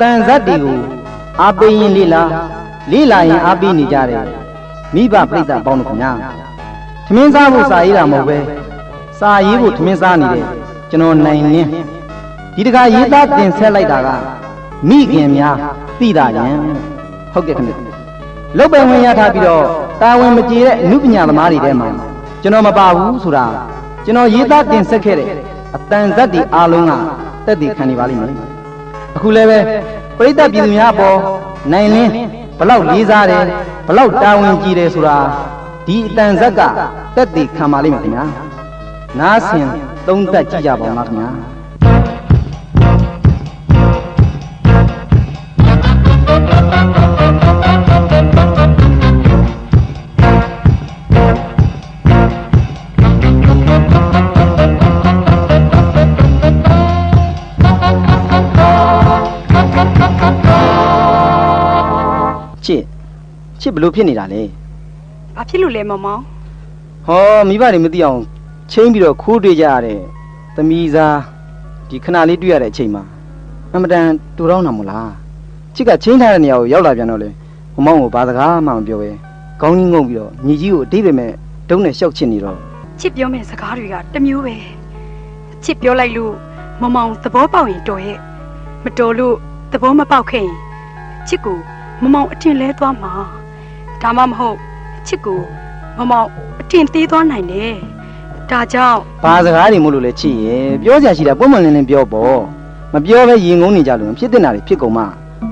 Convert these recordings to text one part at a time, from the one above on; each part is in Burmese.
တန်ဇတ်တွေကိုအားပေးရင်လေးလာရင်အားပေးနေကြတယ်မိဘပြိတ္တပေါင်းတို့ခင်ဗျာသမင်းစားဖို့စာရေးတာမဟုတ်ပဲစာရေးဖို့သမင်းစားနေတယ်ကျွန်တော်နိုင်လင်းဒီတခါရေးသားတင်ဆက်လိုက်တာကမိခင်များသိတာရင်ဟုတ်ကဲ့ခင်ဗျလုတ်ပင်ဝင်ရထားပြီးတော့တာဝန်မကျေတဲ့အမှုပညာသမားတွေထဲမှာကျွန်တော်မပါဘူးဆိုတာကျွန်တော်ရေးသားတင်ဆက်ခဲ့တဲ့အတန်ဇတ်တွေအားလုံးကတက်တည်ခံနေပါလိမ့်မယ်အခုလည်းပဲပရိသတ်ပြည်သူများပေါ်နိုင်လင်းဘလောက်လေးစားတယ်ဘလောက်တာဝန်ကြီးတယ်ဆိုတာဒီအတန်ဇက်ကတက်တည်ခံပါလိမ့်မယ်ခင်ဗျာနားဆင်သုံးသပ်ကြည့်ကြပါဦးခင်ဗျာချစ်ဘလို့ဖြစ်နေတာလဲဘာဖြစ်လို့လဲမောင်မောင်ဟောမိဘတွေမသိအောင်ချင်းပြီးတော့ခိုးတွေ့ကြရတဲ့သမီးစားဒီခဏလေးတွေ့ရတဲ့အချိန်မှာအမတန်တူတော့နာမလားချစ်ကချင်းထားတဲ့နေရာကိုရောက်လာပြန်တော့လေမောင်ကိုဘာစကားမှမပြောပဲခေါင်းကြီးငုံပြီးတော့ညီကြီးကိုအတိတ်ပဲမဲ့ဒုံးနဲ့ရှောက်ချစ်နေတော့ချစ်ပြောမယ့်စကားတွေကတမျိုးပဲချစ်ပြောလိုက်လို့မောင်မောင်သဘောပေါက်ရင်တော်ရဲ့မတော်လို့သဘောမပေါက်ခဲ့ရင်ချစ်ကိုမောင်မောင်အထင်လဲသွားမှာဒါမှမဟုတ်ချစ်ကိုမောင်မောင်အထင်သေးသွားနိုင်တယ်ဒါကြောင့်ဘာစကားတွေမို့လို့လဲချစ်ရဲ့ပြောစရာရှိတာပုံမှန်လင်းလင်းပြောပေါ့မပြောပဲရင်ငုံနေကြလို့ဖြစ်တဲ့နာတွေဖြစ်ကုန်မှ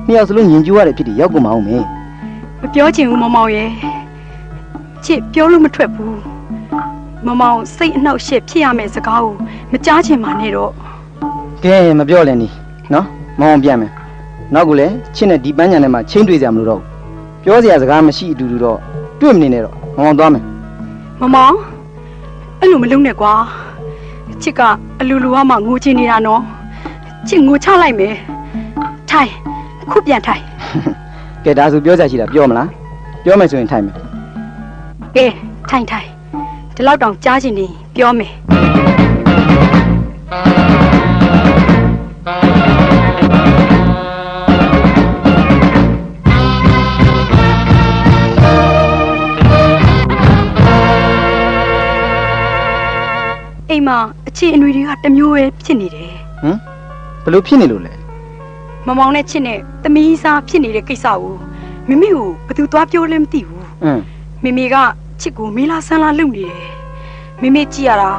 နှစ်ယောက်စလုံးညင်ကျူးရတဲ့ဖြစ်တွေရောက်ကုန်မအောင်မေမပြောချင်ဘူးမောင်မောင်ရဲ့ချစ်ပြောလို့မထွက်ဘူးမောင်မောင်စိတ်အနှောက်အယှက်ဖြစ်ရမယ့်စကားကိုမကြားချင်ပါနဲ့တော့ကဲမပြောလည်းနီနော်မောင်ပြန်မယ်နောက်ကလည်းချစ်နဲ့ဒီပန်းညံထဲမှာချင်းတွေ့ကြမလို့တော့ပြောစရာစကားမရှိအတူတူတော့တွေ့မနေနဲ့တော့မောင်သွားမယ်မောင်မောင်အဲ့လိုမလုပ်နဲ့ကွာချစ်ကအလူလူကမှငိုချင်နေတာနော်ချစ်ငိုချလိုက်မယ်ထိုင်ခုပြန်ထိုင်ကဲဒါဆိုပြောစရာရှိတာပြောမလားပြောမယ်ဆိုရင်ထိုင်မယ်ကဲထိုင်ဒီလောက်တောင်ကြားချင်နေပြောမယ်အိမ်မှာအခြေအနေတွေကတမျိုးပဲဖြစ်နေတယ်ဘလို့ဖြစ်နေလို့လဲမောင်မောင်နဲ့ချစ်နဲ့သမီးစားဖြစ်နေတဲ့ကိစ္စကိုမမေကိုဘယ်သူသွားပြောလဲမသိဘူးမမေကချစ်ကိုမေးလာဆန်းလာလုပ်နေတယ်မမေကြည့်ရတာ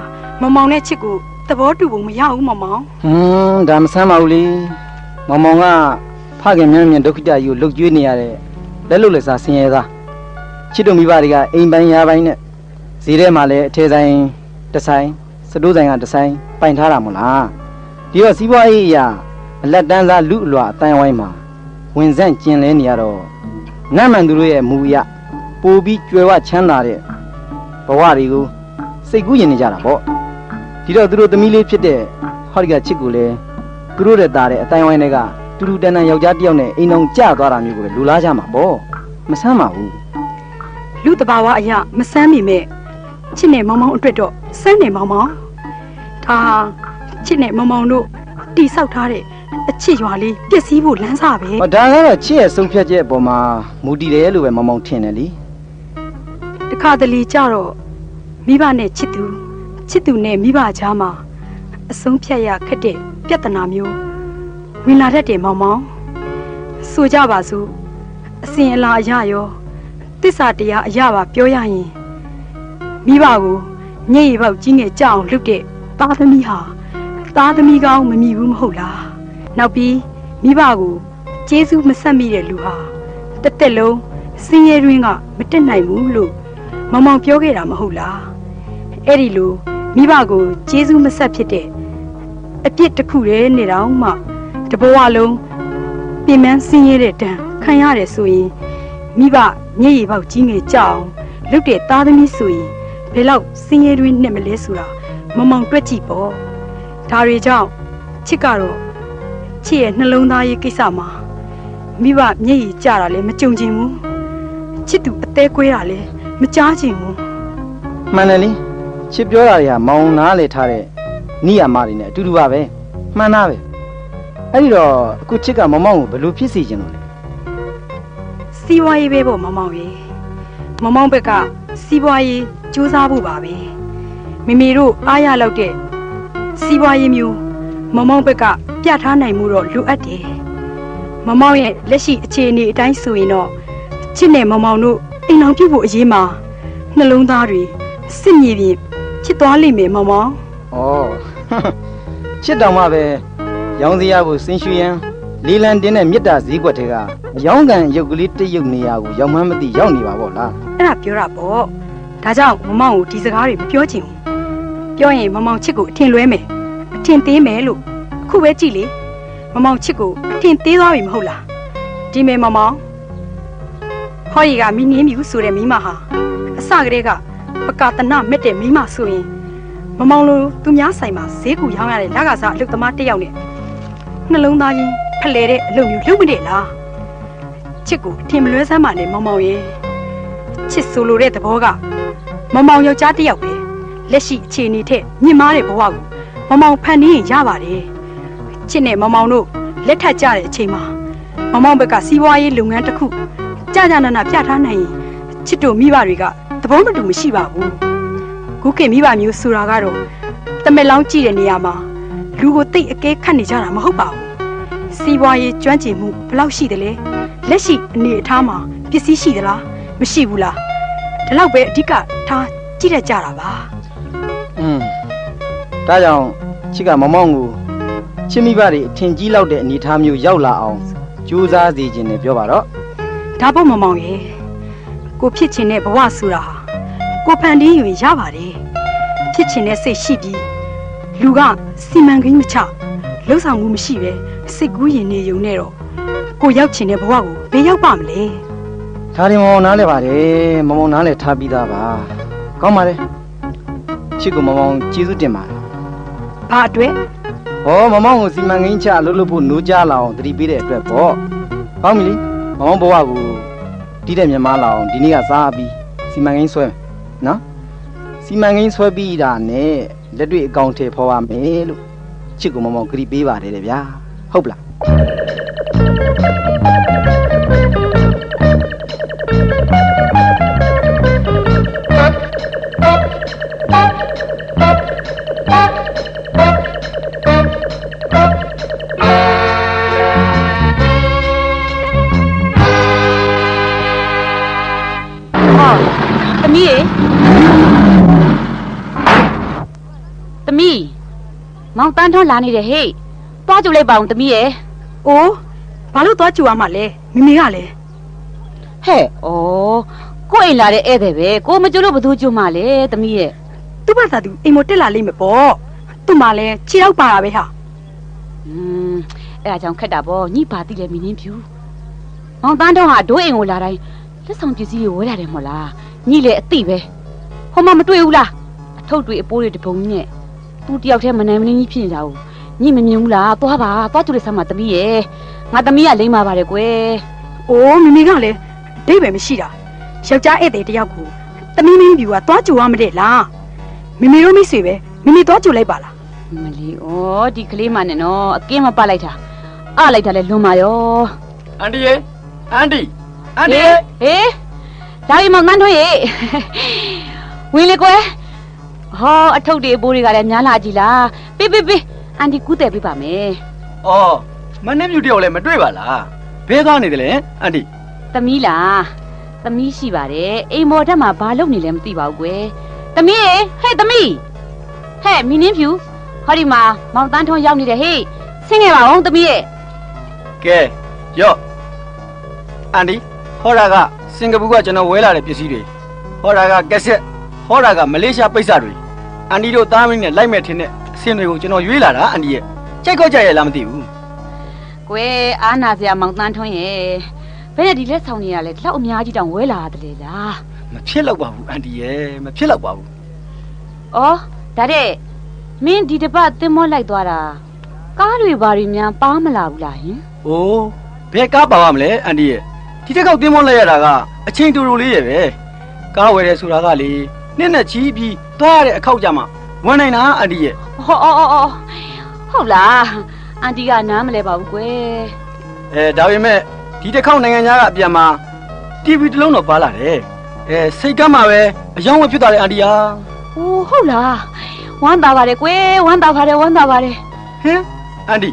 မောင်မောင်နဲ့ချစ်ကိုသဘောတူဖို့မရဘူးမောင်မောင်ဒါမဆန်းပါဘူးလေမောင်မောင်ကဖခင်မြန်းဒုက္ခတကြီးကိုလှုပ်ကြွေးနေရတဲ့လက်လုတ်လက်စားဆင်းရဲသားချစ်တို့မိဘတွေကအိမ်ပိုင်းရာပိုင်းနဲ့ဈေးထဲမှာလည်းအထည်ဆိုင်တဆိုင်စတိုးဆိုင်ကတဆိုင်ပိုင်ထားတာမို့လားဒီတော့စီးပွားရေးအရာအလက်တန်းစားလူအလွာအတိုင်းဝိုင်းမှာဝင်ဆန့်ကျင်လဲနေရတော့နတ်မှန်သူတို့ရဲ့မူအရပိုပြီးကြွယ်ဝချမ်းသာတဲ့ဘဝတွေကိုစိတ်ကူးရင်နေကြတာပေါ့ဒီတော့သူတို့သမီးလေးဖြစ်တဲ့ဟောဒီကချစ်ကိုလည်းသူတို့တဲ့သားတဲ့အတိုင်းဝိုင်းတွေကတူတူတန်တန်ယောက်ျားတစ်ယောက်နဲ့အိမ်အောင်ကြသွားတာမျိုးကိုလူလားကြမှာပေါ့မဆမ်းပါဘူးလူတဘာဝအရာမဆမ်းမိမဲ့ချစ်နဲ့မောင်မောင်အတွက်တော့ဆန်းနေမောင်မောင်ဒါချစ်နဲ့မောင်မောင်တို့တိဆောက်ထားတဲ့အချစ်ရွာလေးပျက်စီးဖို့လမ်းစာပဲဒါကတော့ချစ်ရဲ့ဆုံးဖြတ်ချက်အပေါ်မှာမူတည်တယ်လို့ပဲမောင်မောင်ထင်တယ်လေတခါတလေကြတော့မိဘနဲ့ချစ်သူနဲ့မိဘကြားမှာအဆုံးဖြတ်ရခက်တဲ့ပြဿနာမျိုးဝင်လာတတ်တယ်မောင်မောင်ဆိုကြပါစို့အစဉ်အလာအရာရောသစ္စာတရားအရာပါပြောရရင်မိဘကိုညစ်ရပေါက်ကြီးငယ်ကြအောင်လုပ်တဲ့သားသမီးဟာသားသမီးကောင်းမမြည်ဘူးမဟုတ်လားနောက်ပြီးမိဘကိုကျေးဇူးမဆက်မိတဲ့လူဟာတစ်သက်လုံးစင်းရဲတွင်းကမတက်နိုင်ဘူးလို့မောင်မောင်ပြောခဲ့တာမဟုတ်လားအဲ့ဒီလိုမိဘကိုကျေးဇူးမဆက်ဖြစ်တဲ့အပြစ်တစ်ခုတည်းနဲ့တောင်မှတဘဝလုံးပြင်ပန်းစင်းရဲတဲ့တန်ခံရတယ်ဆိုရင်မိဘညစ်ရပေါက်ကြီးငယ်ကြအောင်လုပ်တဲ့သားသမီးဆိုရင်ဘယ်လောက်စင်းရဲတွင်းနဲ့မလဲဆိုတာမောင်မောင်တွက်ကြည့်ပေါ့ဒါတွေကြောင့်ချစ်ကတော့ချစ်ရဲ့နှလုံးသားရေးကိစ္စမှာမိဘမျက်ရည်ကျတာလည်းမကြုံချင်ဘူးချစ်သူအသေးကွဲတာလည်းမကြားချင်ဘူးမှန်တယ်လေချစ်ပြောတာတွေကမောင်နားလေထားတဲ့နိယာမတွေနဲ့အတူတူပါပဲမှန်သားပဲ အဲ့ဒီတော့အခုချစ်ကမောင်မောင်ကိုဘယ်လိုဖြစ်စီခြင်းလို့လဲ စီးပွားရေးပဲပေါ့မောင်မောင်ရေမောင်မောင်ဘက်ကစီးပွားရေးကြိုးစားဖို့ပါပဲမိမိတို့အားရလောက်တဲ့စီးပွားရေးမျိုးမောင်မောင်ဘက်ကပြထားနိုင်မှုတော့လိုအပ်တယ်မောင်မောင်ရဲ့လက်ရှိအခြေအနေအတိုင်းဆိုရင်တော့ချစ်နဲ့မောင်မောင်တို့အိမ်အောင်ပြုတ်ဖို့အရေးမှာနှလုံးသားတွေစစ်မြေပြင်ချစ်သွားလိမ့်မယ်မောင်မောင် ဩချစ်တောင်မှပဲရောင်းစရာကိုစင်ရွှေရန်လေးလံတင်းတဲ့မြစ်တာဈေးကွက်ထဲကအယောင်းကန်ရုပ်ကလေးတစ်ရုပ်နေရာကိုရောက်မှန်းမသိရောက်နေပါပေါ့လား အဲ့ဒါပြောတာပေါ့ဒါကြောင့်မောင်မောင်ကိုဒီစကားတွေမပြောချင်ဘူးပြောရင်မောင်မောင်ချစ်ကိုအထင်လွဲမယ်အထင်သေးမယ်လို့အခုပဲကြည့်လေမောင်မောင်ချစ်ကိုအထင်သေးသွားပြီမဟုတ်လားဒီမေမောင်မောင်ဟောရီကမိနင်းမြူဆိုတဲ့မိမဟာအစကတည်းကပကာတနာမဲ့တဲ့မိမဆိုရင်မောင်မောင်လိုသူများဆိုင်မှာဈေးကူရောင်းရတဲ့လက်ကစားအလုပ်သမားတစ်ယောက်နဲ့နှလုံးသားချင်းဖလှယ်တဲ့အလုပ်မျိုးလုပ်မနေလားချစ်ကိုအထင်မလွဲစမ်းပါနဲ့မောင်မောင်ရဲ့ချစ်ဆိုလိုတဲ့သဘောကမောင်မောင်ယောက်ျားတစ်ယောက်ပဲလက်ရှိအခြေအနေထက်မြင့်မားတဲ့ဘဝကိုမောင်မောင်ဖန်တီးရင်ရပါတယ်ချစ်နဲ့မောင်မောင်တို့လက်ထပ်ကြတဲ့အချိန်မှာမောင်မောင်ဘက်ကစီးပွားရေးလုပ်ငန်းတစ်ခုကြာကြာနာနာပြထားနိုင်ရင်ချစ်တို့မိဘတွေကသဘောမတူမရှိပါဘူးခုခေတ်မိဘမျိုးဆိုတာကတော့တမက်လောင်းကြည့်တဲ့နေရာမှာလူကိုတိတ်အကဲခတ်နေကြတာမဟုတ်ပါဘူးစီးပွားရေးကျွမ်းကျင်မှုဘယ်လောက်ရှိသလဲလက်ရှိအနေအထားမှာပစ္စည်းရှိသလားမရှိဘူးလားဒီလောက်ပဲအဓိကထားကြည့်ရကြတာပါဒါကြောင့်ချစ်ကမောင်မောင်ကိုချစ်မိဘတွေအထင်ကြီးလောက်တဲ့အနေအထားမျိုးရောက်လာအောင်ကြိုးစားစေခြင်းနဲ့ပြောပါတော့ဒါပေါ့မောင်မောင်ရေကိုဖြစ်ချင်တဲ့ဘဝဆိုတာဟာကိုဖန်တီးရင်ရပါတယ်ဖြစ်ချင်တဲ့စိတ်ရှိပြီးလူကစီမံကိန်းမချလှုပ်ဆောင်မှုမရှိပဲစိတ်ကူးရင်နေုံနဲ့တော့ကိုရောက်ချင်တဲ့ဘဝကိုဘယ်ရောက်ပါမလဲဒါရင်မောင်နားလဲပါတယ်မောင်နားလဲထားပြီးသားပါကောင်းပါလေချစ်ကိုမောင်ကျေးဇူးတင်ပါတယ်ဘာအတွက်ဟောမောင်ကိုစီမံကိန်းချလှုပ်ဖို့နိုးကြလာအောင်တတိပေးတဲ့အတွက်ပေါ့ကောင်းပြီလေမောင်ဘဝကိုတီးတဲ့မြန်မာလာအောင်ဒီနေ့ကစားပြီးစီမံကိန်းဆွဲမယ်နော်စီမံကိန်းဆွဲပြီးတာနဲ့လက်တွေ့အကောင့်ထဲဖော်ရမယ်လို့ချစ်ကိုမောင်ကတိပေးပါတယ်လေဗျာဟုတ်ပလားသမီးမောင်တန်းထွန်းလာနေတယ်ဟေ့သွားကြည့်လိုက်ပါဦးသမီးရဲ့အိုးဘာလို့သွားကြည့်ရမှာလဲမိမိကလည်းဟဲ့ဩကိုအိမ်လာတဲ့ဧည့်သည်ပဲကိုမကြည့်လို့ဘသူကြည့်မှလဲသမီးရဲ့သူ့ဘာသာသူအိမ်မတက်လာလိမ့်မယ်ပေါ့သူ့မှာလဲခြေရောက်ပါတာပဲဟာအဲ့ဒါကြောင့်ခက်တာပေါ့ညိပါတိလဲမင်းင်းဖြူမောင်တန်းထွန်းဟာဒိုးအိမ်ကိုလာတိုင်းလက်ဆောင်ပစ္စည်းတွေဝဲလာတယ်မို့လားညိလေအသိပဲဟိုမှမတွေ့ဘူးလားအထုပ်တွေအပိုးတွေတပုံကြီးနဲ့သူတယောက်တည်းမနိုင်မနှင်းကြီးဖြစ်နေတာကိုညိမမြင်ဘူးလားသွားပါသွားကြည့်လိုက်စမ်းပါသမီးရဲ့ငါသမီးကလိမ့်ပါပါတယ်ကွယ်အိုးမိမိကလည်းဒိတ်ပဲမရှိတာယောက်ျားဧည့်သည်တယောက်ကိုသမီးမင်းပြူကသွားကြည့်ရမတဲ့လားမိမိတို့မိတ်ဆွေပဲမိမိသွားကြည့်လိုက်ပါလားမလီဩဒီကလေးမနဲ့နော်အကင်းမပတ်လိုက်တာအလိုက်တာလဲလွန်ပါရောအန်တီရေအန်တီဟေးဒါရီမောင်တန်းထွန်းရေဝင်လေကွယ်ဟောအထုပ်တွေအပိုးတွေကလည်းများလာကြည်လားပေးအန်တီကူးတယ်ပေးပါမယ်။အော်မနှင်းမြူတယောက်လည်းမတွေ့ပါလား။ဘဲသွားနေတယ်လေအန်တီ။သမီးလားသမီးရှိပါတယ်အိမ်မော်တက်မှာဘာလုပ်နေလဲမသိပါဘူးကွယ်။သမီးရေဟဲ့သမီးဟဲ့မင်းင်းဖြူဟောဒီမှာမောင်တန်းထွန်းရောက်နေတယ်ဟေ့ဆင်းခဲ့ပါဦးသမီးရဲ့ကဲရော့အန်တီဟောတာကစင်ကာပူကကျွန်တော်ဝဲလာတဲ့ပစ္စည်းတွေဟောတာကကက်ဆက်ဟောတာကမလေးရှားပိတ်စတွေအန်တီတို့သားမင်းနဲ့လိုက်မဲ့ထင်းတဲ့အစင်တွေကိုကျွန်တော်ရွေးလာတာအန်တီရဲ့ကြိုက်ခေါက်ကြရဲ့လားမသိဘူးကွယ်အားနာစရာမောင်တန်းထွန်းရဲ့ဘယ်နဲ့ဒီလက်ဆောင်နေရလဲဒီလောက်အများကြီးတောင်ဝဲလာတယ်လေလားမဖြစ်တော့ပါဘူးအန်တီရဲ့မဖြစ်တော့ပါဘူးအော်ဒါတဲ့မင်းဒီတပတ်သင်မောလိုက်သွားတာကားတွေဘာတွေများပါမလာဘူးလားဟင်အိုးဘယ်ကားပါပါမလဲအန်တီရဲ့ဒီတစ်ခေါက်သင်မောလိုက်ရတာကအချိန်တူတူလေးရဲ့ပဲကားဝယ်တယ်ဆိုတာကလေနှစ်နဲ့ချီးပြီးသွားရတဲ့အခောက်ကြမှာဝင်နိုင်တာအန်တီရဲ့ဟုတ်လား အန်တီကနားမလဲပါဘူးကွယ်ဒါပေမဲ့ဒီတစ်ခေါက်နိုင်ငံသားကအပြန်မှာ TV တစ်လုံးတော့ပါလာတယ်စိတ်ကမ်းမှာပဲအယောင်းဝဖြစ်သွားတယ်အန်တီယာဟိုဟုတ်လားဝမ်းသာပါတယ်ကွယ်ဝမ်းသာပါတယ်ဟင်အန်တီ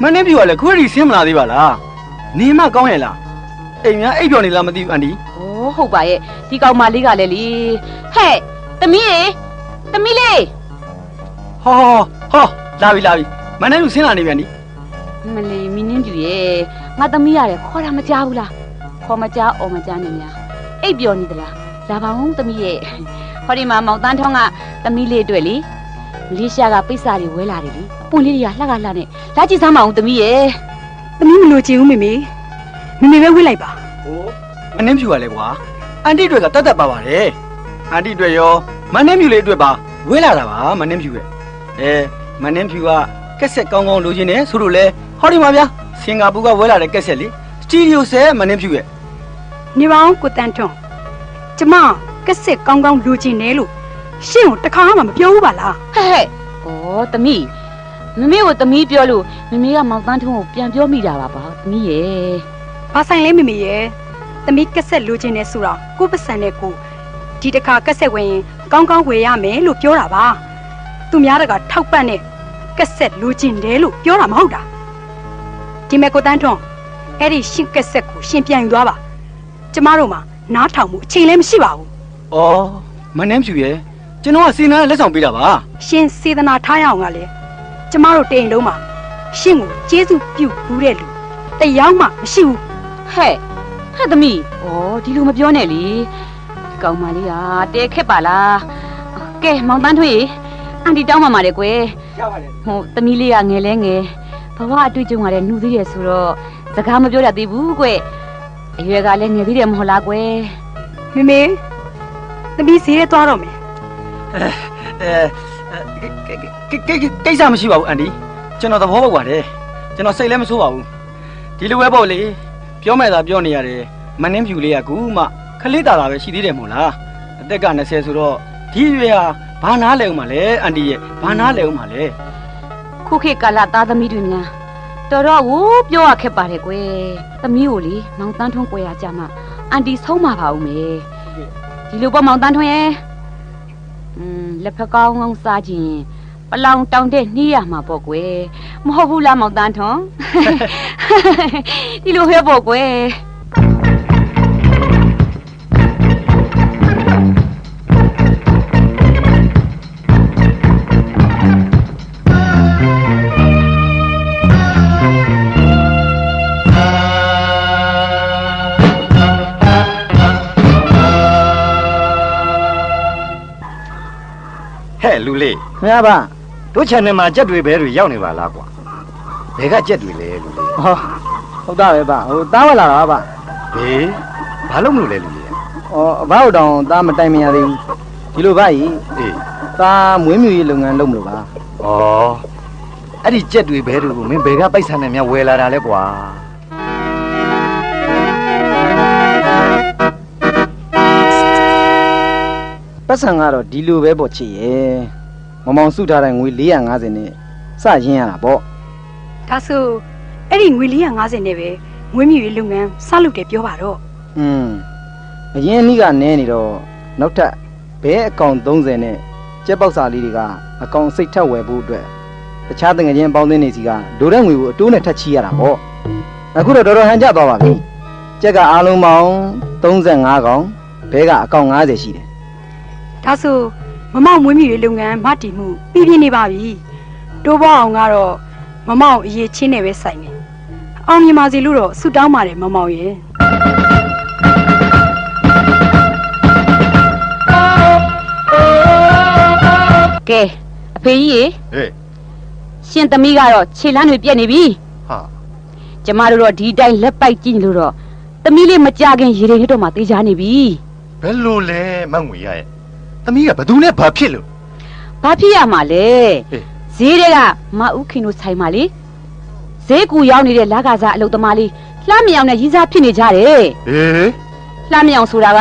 မင်းပြူကလည်းခွေးရီဆင်းမလာသေးပါလားနေမကောင်းရဲ့လားအိမ်များအိပ်ပျော်နေလားမသိဘူးအန်တီဟုတ်ပါရဲ့ဒီကောင်မလေးကလည်းလေဟဲ့သမီးလေးဟောလာပြီမင်းတို့ဆင်းလာနေပြန်ဒီမလီမင်းင်းပြူရဲ့ငါသမီးရတယ်ခေါ်တာမကြားဘူးလားခေါ်မကြားအော်မကြားနေများအိပ်ပျော်နေသလားလာပါဦးသမီးရဲ့ဟောဒီမှာမောင်တန်းထောင်းကသမီးလေးတွေ့လေမလေးရှားကပိတ်စာတွေဝဲလာတယ်လေအပွင့်လေးတွေကလှကလှနဲ့လာကြည့်စမ်းပါဦးသမီးရဲ့သမီးမလို့ချင်ဘူးမေပဲဝေးလိုက်ပါဟိုမင်းဖြူကလည်းကွာအန်တီတွေကတတ်ပါပါတယ်အန်တီတွေရောမင်းဖြူလေးအတွက်ပါဝေးလာတာပါမင်းဖြူရဲ့မင်းဖြူကကက်ဆက်ကောင်းလိုချင်တယ်ဆိုလို့လဲဟောဒီမှာဗျာစင်ကာပူကဝဲလာတဲ့ကက်ဆက်လေစတီဒီယိုဆဲမင်းဖြူရဲ့နေပါအောင်ကိုတန်ထွန်းကျမကက်ဆက်ကောင်းလိုချင်တယ်လို့ရှင့်ကိုတခါမှမပြောဘူးပါလားဟဲ့သမီးမမေကိုသမီးပြောလို့မမေကမောင်တန်းထွန်းကိုပြန်ပြောမိတာပါသမီးရဲ့ဘာဆိုင်လဲမမေရဲ့သမီးကက်ဆက်လိုချင်တယ်ဆိုတော့ကိုပစံနဲ့ကိုဒီတခါကက်ဆက်ဝင်ရင်ကောင်းဝယ်ရမယ်လို့ပြောတာပါသူများတကထောက်ပတ်နဲ့ကက်ဆက်လိုချင်တယ်လို့ပြောတာမဟုတ်တာဒီမဲ့ကိုတန်းထွန်းအဲ့ဒီရှင့်ကက်ဆက်ကိုရှင်ပြန်ယူသွားပါကျမတို့မှာနားထောင်မှုအချိန်လည်းမရှိပါဘူးမင်းဖြူရဲ့ကျွန်တော်ကစေနာလက်ဆောင်ပေးတာပါရှင်စေတနာထားရအောင်ကလည်းကျမတို့တိမ်လုံးမှာရှင့်ကိုကျေးဇူးပြုဘူးတဲ့လူတယောက်မှမရှိဘူးဟဲ့သမီးဒီလိုမပြောနဲ့လေကောင်မလေးကတဲခက်ပါလားကဲမောင်တန်းထွေးအန်တီတောင်းပါပါတယ်ကွယ်ရပါတယ်သမီးလေးကငယ်လဲငယ်ဘဝအတွေ့အကြုံကလည်းနှူးသေးတယ်ဆိုတော့စကားမပြောတတ်သေးဘူးကွယ်အရွယ်ကလည်းငယ်သေးတယ်မဟုတ်လားကွယ်မေသမီးဈေးရဲသွားတော့မယ်ကိစ္စမရှိပါဘူးအန်တီကျွန်တော်သဘောပေါက်ပါတယ်ကျွန်တော်စိတ်လည်းမဆိုးပါဘူးဒီလိုပဲပေါ့လေပြောမဲ့သာပြောနေရတယ်မင်းဖြူလေးကကူမှခလေးတာပဲရှိသေးတယ်မို့လားအသက်က20ဆိုတော့ဒီရွယ်ဟာဘာနာလဲဦးမလဲအန်တီရဲ့ဘာနာလဲဦးမလဲခုခေတ်ကာလသားသမီးတွေများတော်တော့ကိုပြောရခက်ပါတယ်ကွယ်သမီးကိုလေမောင်တန်းထွန်းကွယ်ရကြမှာအန်တီဆုံးမှာပါဦးမယ်ဒီလိုပေါ့မောင်တန်းထွန်းရဲ့လက်ဖက်ကောင်းစားခြင်းပလောင်တောင်တဲ့နှီးရမှာပေါ့ကွယ်မဟုတ်ဘူးလားမောင်တန်းထွန်းဒီလိုဟဲ့ပေါ့ကွယ်လူလေးခင်ဗျာပါတို့ channel မှာကြက်တွေဘဲတွေရောက်နေပါလားကွာဘယ်ကကြက်တွေလဲလူလေးဟုတ်တာပဲပါတားဝလာတာပါဟေးဘာလို့မလို့လဲလူလေးအဘတို့တောင်တားမတိုင်မရသေးဘူးဒီလိုပါကြီးတားမွေးမြူရေးလုပ်ငန်းလုပ်မလို့ပါအဲ့ဒီကြက်တွေဘဲတွေကိုမင်းဘယ်ကပိုက်ဆံနဲ့များဝယ်လာတာလဲကွာပတ်စံကတော့ဒီလိုပဲပေါ့ချစ်ရဲ့မောင်စုထားတဲ့ငွေ450နဲ့စရင်းရတာပေါ့ဒါဆိုအဲ့ဒီငွေ450နဲ့ပဲငွေမြူရေးလုပ်ငန်းစလုပ်တယ်ပြောပါတော့အရင်နေ့ကနဲနေတော့နောက်ထပ်ဘဲအကောင့်30နဲ့ကြက်ပေါက်စာလေးတွေကအကောင့်စိတ်ထက်ဝယ်ဖို့အတွက်တခြားတငယ်ချင်းပေါင်းသင်းနေစီကဒိုတဲ့ငွေကိုအတိုးနဲ့ထပ်ချီရတာပေါ့အခုတော့တော်တော်ဟန်ကျသွားပါပြီကြက်ကအားလုံးပေါင်း35កောင်ဘဲကအကောင့်50ရှိတယ်ဒါဆိုမမောင်မွေးမြူရေးလုပ်ငန်းမတည်မှုပြီးပြင်းနေပါပြီတိုးပေါအောင်ကတော့မမောင်အရေးချင်းနဲ့ပဲဆိုင်နေအောင်မြင်ပါစေလို့တော့ဆုတောင်းပါတယ်မမောင်ရဲ့ကဲအဖေကြီးရေရှင်သမီးကတော့ခြေလမ်းတွေပြက်နေပြီကျမတို့တော့ဒီတိုင်းလက်ပိုက်ကြည့်လို့တော့သမီးလေးမကြခင်ရေတွေတော့မှတေးချနေပြီဘယ်လိုလဲမငွေရရဲ့သမီးကဘသူနဲ့ဘာဖြစ်လို့ဘာဖြစ်ရမှာလဲဈေးတွေကမဦးခင်တို့ဆိုင်မှာလေဈေးကူရောက်နေတဲ့လကားစားအလုပ်သမားလေးလှမ်းမြောင်နဲ့ရင်းစားဖြစ်နေကြတယ်လှမ်းမြောင်ဆိုတာက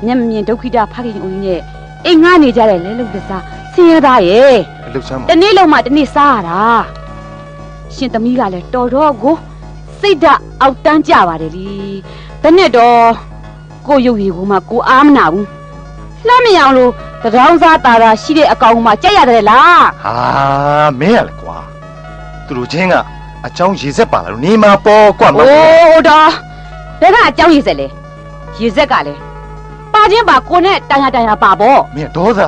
မျက်မြင်ဒုက္ခိတဖခင်ဦးကြီးနဲ့အိမ်ငှားနေကြတဲ့လဲလုံလက်စားဆင်းရဲသားရဲ့အလုပ်ဆမ်းတနေ့လုံးမှတနေ့စားရတာ ရှင်သမီးကလည်းတော်တော့ကိုစိတ်ဓာတ်အောက်တန်းကြပါတယ်လေဘယ်နဲ့တော့ကိုရုပ်ရည်ကမှကိုအားမနာဘူးလှမ်းမရအောင်လို့တရောင်းစားတာတာရှိတဲ့အကောင်မှကြက်ရတယ်လားဟာမင်းရလေကွာသူတို့ချင်းကအကြောင်းရေစက်ပါလားနေမှာပေါ်ကွက်မှာအိုးတော့ဘယ်ကအကြောင်းရေစက်လဲရေစက်ကလည်းပါချင်းပါကိုနဲ့တန်ရပါပေါ့မင်းဒေါသ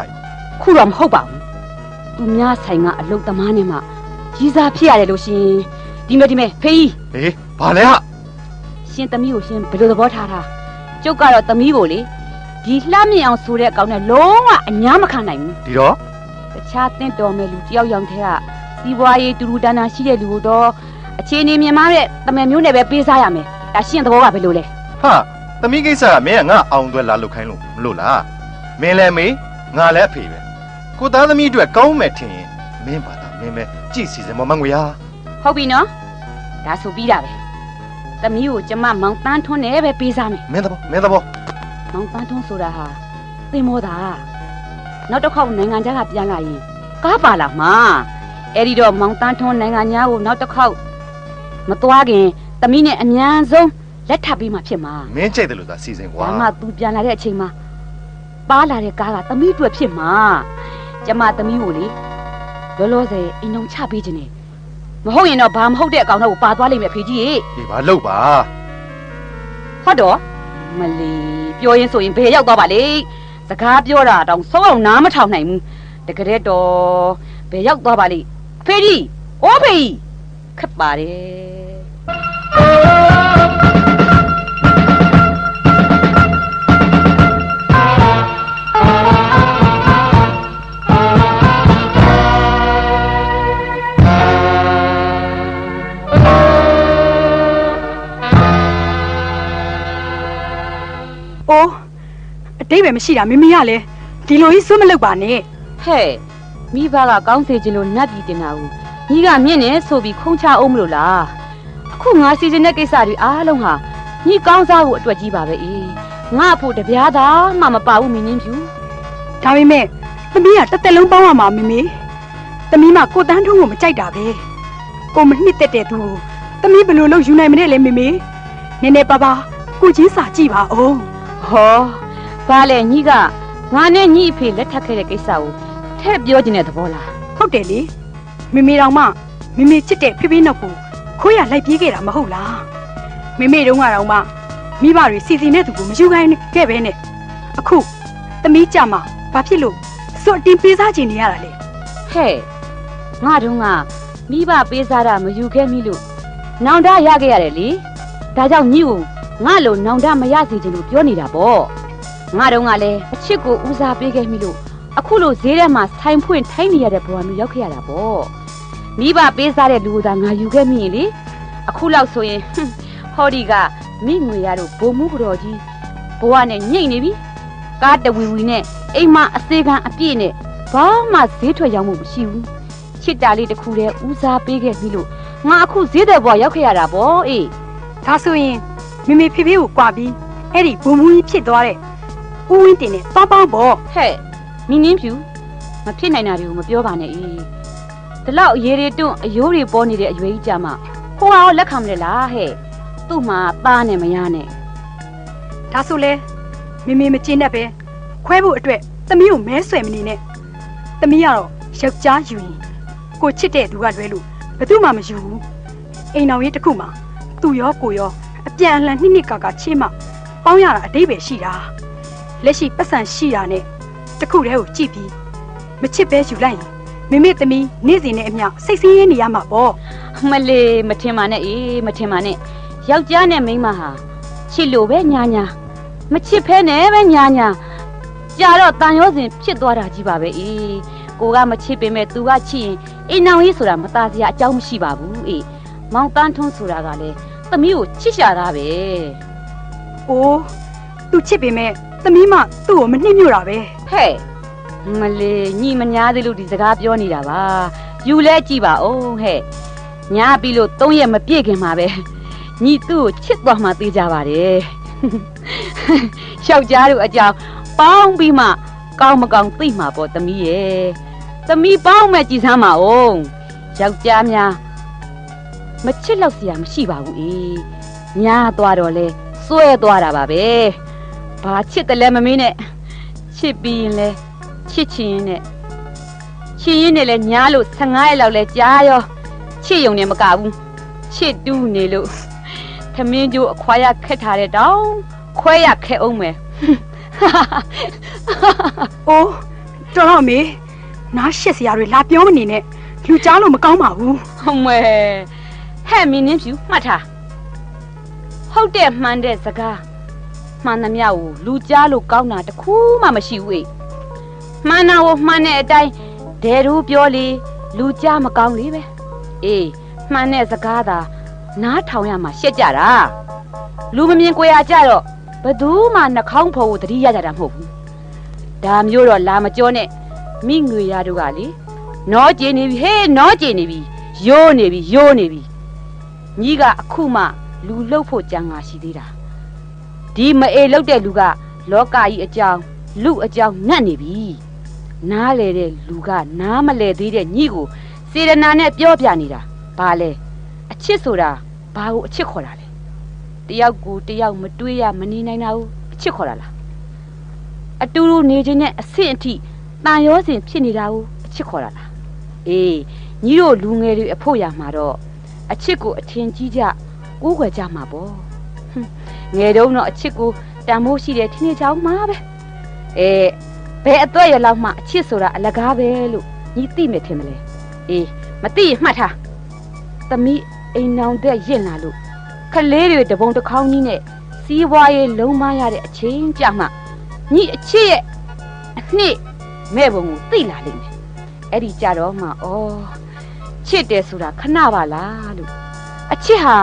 ခုတော့မဟုတ်ပါဘူးသူများဆိုင်ကအလုတ်သမားနဲ့မှကြီးစားဖြစ်ရတယ်လို့ရှင်ဒီမဲ့ဖေးဟေးဘာလဲဟာရှင်သမီးကိုရှင်ဘယ်လိုသဘောထားတာကျုပ်ကတော့သမီးကိုလေဒီလှမ်းမြင်အောင်ဆိုတဲ့အကောင်နဲ့လုံးဝအညာမခံနိုင်ဘူးဒီတော့တခြားတင့်တော်မဲ့လူတယောက်ယောက်တည်းကစီးပွားရေးတူတူတန်းတန်းရှိတဲ့လူတော့အခြေအနေမြင်မာတဲ့တမန်မျိုးနဲ့ပဲပေးစားရမယ်ဒါရှင်းသဘောကဘယ်လိုလဲဟာသမီးကိစ္စကမင်းကငါအောင်သွဲလာလုတ်ခိုင်းလို့မလို့လားမင်းလည်းမေးငါလည်းအဖေပဲကိုသားသမီးအတွက်ကောင်းမယ်ထင်ရင်မင်းပါတာမင်းပဲကြည့်စီစဉ်မမငွေရဟုတ်ပြီနော်ဒါဆိုပြီးတာပဲသမီးကိုကျမမောင်တန်းထွန်းနဲ့ပဲပေးစားမယ်မင်းသဘောမောင်တန်းထွန်းဆိုတာဟာသင်မောတာနောက်တစ်ခေါက်နိုင်ငံခြားကပြန်လာရင်ကားပါလာမှာအဲ့ဒီတော့မောင်တန်းထွန်းနိုင်ငံခြားကိုနောက်တစ်ခေါက်မသွားခင်သမီးနဲ့အမြန်ဆုံးလက်ထပ်ပြီးမှဖြစ်မှာမင်းကြိုက်တယ်လို့သာစီစဉ်ကွာဒါမှသူပြန်လာတဲ့အချိန်မှာပါလာတဲ့ကားကသမီးအတွက်ဖြစ်မှာကျမသမီးကိုလေလောလောဆယ်အိမ်အောင်ချပေးခြင်းနဲ့မဟုတ်ရင်တော့ဘာမဟုတ်တဲ့အကောင်တော့ကိုပါသွားလိမ့်မယ်ဖေကြီးဒီဘာလုပ်ပါဟုတ်တော့မလီပြောရင်ဆိုရင်ဘယ်ရောက်သွားပါလေစကားပြောတာတောင်စောအောင်နားမထောင်နိုင်ဘူးတကယ်တော့ဘယ်ရောက်သွားပါလိဖေကြီးအိုးဖေကြီးခက်ပါတယ်အတိတ်ပဲမရှိတာမမေကလည်းဒီလိုကြီးစွတ်မလုပ်ပါနဲ့ဟဲ့မိဘကကောင်းစေခြင်းလို့နတ်ပြည်တင်တာကိုညီကမြင့်နေဆိုပြီးခုံချအောင်မလို့လားအခုငါစီစဉ်တဲ့ကိစ္စတွေအားလုံးဟာညီကောင်းစားဖို့အတွက်ကြီးပါပဲငါ့ဖို့တပြားသားမှမပါဘူးမင်းင်းဖြူဒါပေမဲ့သမီးကတစ်သက်လုံးပေါင်းရမှာမမေသမီးမကိုတန်းထုံးကိုမကြိုက်တာပဲကိုမနှစ်သက်တဲ့သူကိုသမီးဘယ်လိုလုပ်ယူနိုင်မလဲမမေနည်းနည်းပါးပါကိုချင်းစာကြည့်ပါအောင်ဟောဘာလဲညီကငါနဲ့ညီအဖေလက်ထပ်ခဲ့တဲ့ကိစ္စကိုထည့်ပြောခြင်းတဲ့သဘောလားဟုတ်တယ်လေမမေတော်မှမမေချစ်တဲ့ဖေဖေနောက်ကိုခိုးရလိုက်ပြေးခဲ့တာမဟုတ်လားမမေတုန်းကတော့မှမိဘတွေစီစီနဲ့သူကိုမယူခိုင်းခဲ့ပဲနဲ့အခုသမီးကြမှာဘာဖြစ်လို့စွတ်တင်ပေးစားခြင်းနေရတာလဲဟဲ့ငါတုန်းကမိဘပေးစားတာမယူခဲ့မိလို့နောင်တရခဲ့ရတယ်လေဒါကြောင့်ညီကိုငါလိုနောင်တမရစေချင်လို့ပြောနေတာပေါ့ငါတော့ကလည်းအချစ်ကိုဦးစားပေးခဲ့မိလို့အခုလိုဈေးထဲမှာဆိုင်ဖွင့်ထိုင်းနေရတဲ့ဘဝမျိုးရောက်ခဲ့ရတာပေါ့မိဘပေးစားတဲ့လူကငါယူခဲ့မိရင်လေအခုလောက်ဆိုရင်ဟောဒီကမိငွေရတော့ဘုံမှုတော်ကြီးဘဝနဲ့ညိတ်နေပြီကားတဝီဝီနဲ့အိမ်မှာအသေးခံအပြည့်နဲ့ဘာမှဈေးထွက်ရောက်မှုမရှိဘူးချစ်တာလေးတစ်ခုတည်းဦးစားပေးခဲ့ပြီလို့ငါအခုဈေးတဲ့ဘဝရောက်ခဲ့ရတာပေါ့အေးဒါဆိုရင်မမေဖေဖေကိုကြွားပြီးအဲ့ဒီဘုံမှုကြီးဖြစ်သွားတဲ့ဦးဝင်းတင်နဲ့ပေါင်းပေါ့ဟဲ့မင်းင်းဖြူမဖြစ်နိုင်တာတွေကိုမပြောပါနဲ့အေးဒီလောက်အရေးတွေတွန့်အယိုးတွေပေါ်နေတဲ့အရွယ်ကြီးကြမှာဟိုဟာကိုလက်ခံမလဲလားဟဲ့သူ့မှာသားနဲ့မရနဲ့ဒါဆိုလဲမမေမကျင်းနဲ့ပဲခွဲဖို့အတွက်သမီးကိုမဲဆွဲမနေနဲ့သမီးကတော့ယောက်ျားယူရင်ကိုချစ်တဲ့သူကလွဲလို့ဘယ်သူမှမယူဘူးအိမ်တော်ရေးတစ်ခုမှာသူ့ရောကိုရောအပြန်အလှန်နှစ်ကာချေးမှပေါင်းရတာအတိတ်ပဲရှိတာလက်ရှိပတ်စံရှိတာနဲ့တခုတည်းကိုကြည့်ပြီးမချစ်ပဲယူလိုက်ရင်မိမိသမီးနေ့စဉ်နဲ့အမျှစိတ်ဆင်းရဲနေရမှာပေါ့မလေးမထင်ပါနဲ့အေးမထင်ပါနဲ့ယောက်ျားနဲ့မိန်းမဟာချစ်လို့ပဲညာညာမချစ်ဖဲနဲ့ပဲညာညာကြာတော့တန်ရောစဉ်ဖြစ်သွားတာကြီးပါပဲအေးကိုကမချစ်ပေမဲ့သူကချစ်ရင်အိမ်နောင်ကြီးဆိုတာမသားစရာအကြောင်းမရှိပါဘူးအေးမောင်တန်းထွန်းဆိုတာကလည်းသမီးကိုချစ်ရှာတာပဲအိုးသူချစ်ပေမဲ့သမီးမသူ့ကိုမနှိမ့်ညွတ်တာပဲဟဲ့မလေးညီမညာသေးလို့ဒီစကားပြောနေတာပါယူလဲကြည့်ပါဦးဟဲ့ညာပြီးလို့3ရက်မပြည့်ခင်မှာပဲညီသူ့ကိုချစ်သွားမှသိကြပါတယ်ယောက်ျားတို့အကြောင်းပေါင်းပြီးမှကောင်းမကောင်းသိမှာပေါ့သမီးရဲ့သမီးပေါင်းမဲ့ကြည်စမ်းပါဦးယောက်ျားများ မချစ်လောက်စရာမရှိပါဘူးအေးညားသွားတော့လဲစွဲသွားတာပါပဲဘာချစ်တယ်လဲမမင်းနဲ့ချစ်ပြီးရင်လဲချစ်ချင်ရင်နဲ့ချစ်ရင်နဲ့လဲညားလို့15ရက်လောက်လဲကြားရောချစ်ယုံနေမကဘူးချစ်တူးနေလို့သမင်းကျိုးအခွာရခက်ထားတဲ့တောင်ခွဲရခဲအောင်မယ်အိုးတော်တော့မေနားရှက်စရာတွေလာပြောမနေနဲ့လူကြားလို့မကောင်းပါဘူးဟုတ်မဲဟဲ့မင်းနှင်းဖြူမှတ်ထားဟုတ်တဲ့မှန်တဲ့စကားမှန်သမျှကိုလူကြားလို့ကောင်းတာတခုမှမရှိဘူးအေးမှန်တာကိုမှန်တဲ့အတိုင်းဒဲတို့ပြောလေလူကြားမကောင်းလေပဲအေးမှန်တဲ့စကားသာနားထောင်ရမှာရှက်ကြတာလူမမြင်ကိုရကြတော့ဘသူမှနှာခေါင်းဖော်ကိုတတိရကြတာမဟုတ်ဘူးဒါမျိုးတော့လာမကြောနဲ့မိငွေရတို့ကလေနောကျနေပြီဟေးနောကျနေပြီယိုးနေပြီညီကအခုမှလူလှုပ်ဖို့ကြံငါရှိသေးတာဒီမအေလှုပ်တဲ့လူကလောကကြီးအကြောင်းလူအကြောင်းငတ်နေပြီနားလေတဲ့လူကနားမလဲသေးတဲ့ညီကိုစေရနာနဲ့ပြောပြနေတာဘာလဲအချစ်ဆိုတာဘာကိုအချစ်ခေါ်တာလဲတယောက်ကိုတယောက်မတွေးရမနေနိုင်တာကိုအချစ်ခေါ်တာလားအတူတူနေခြင်းနဲ့အဆင့်အထိတန်ရောစဉ်ဖြစ်နေတာကိုအချစ်ခေါ်တာလားအေးညီတို့လူငယ်တွေအဖို့ရမှာတော့အချစ်ကိုအထင်ကြီးကြကိုးကွယ်ကြမှာပေါ့ငယ်တုန်းတော့အချစ်ကိုတန်မိုးရှိတယ်ထင်နေကြအောင်မှာပဲဘယ်အသွက်ရလောက်မှအချစ်ဆိုတာအလကားပဲလို့ညီသိမယ်ထင်မလဲအေးမသိရင်မှတ်ထားသမီးအိမ်နောင်တဲ့ရင့်လာလို့ခလေးတွေတပုံတစ်ခေါင်းကြီးနဲ့စီးပွားရေးလုံးမရတဲ့အချိန်ကြမှညီအချစ်ရဲ့အနှစ်မဲ့ဘုံကိုသိလာလိမ့်မယ်အဲ့ဒီကြတော့မှချစ်တယ်ဆိုတာခဏပါလားလို့အချစ်ဟာ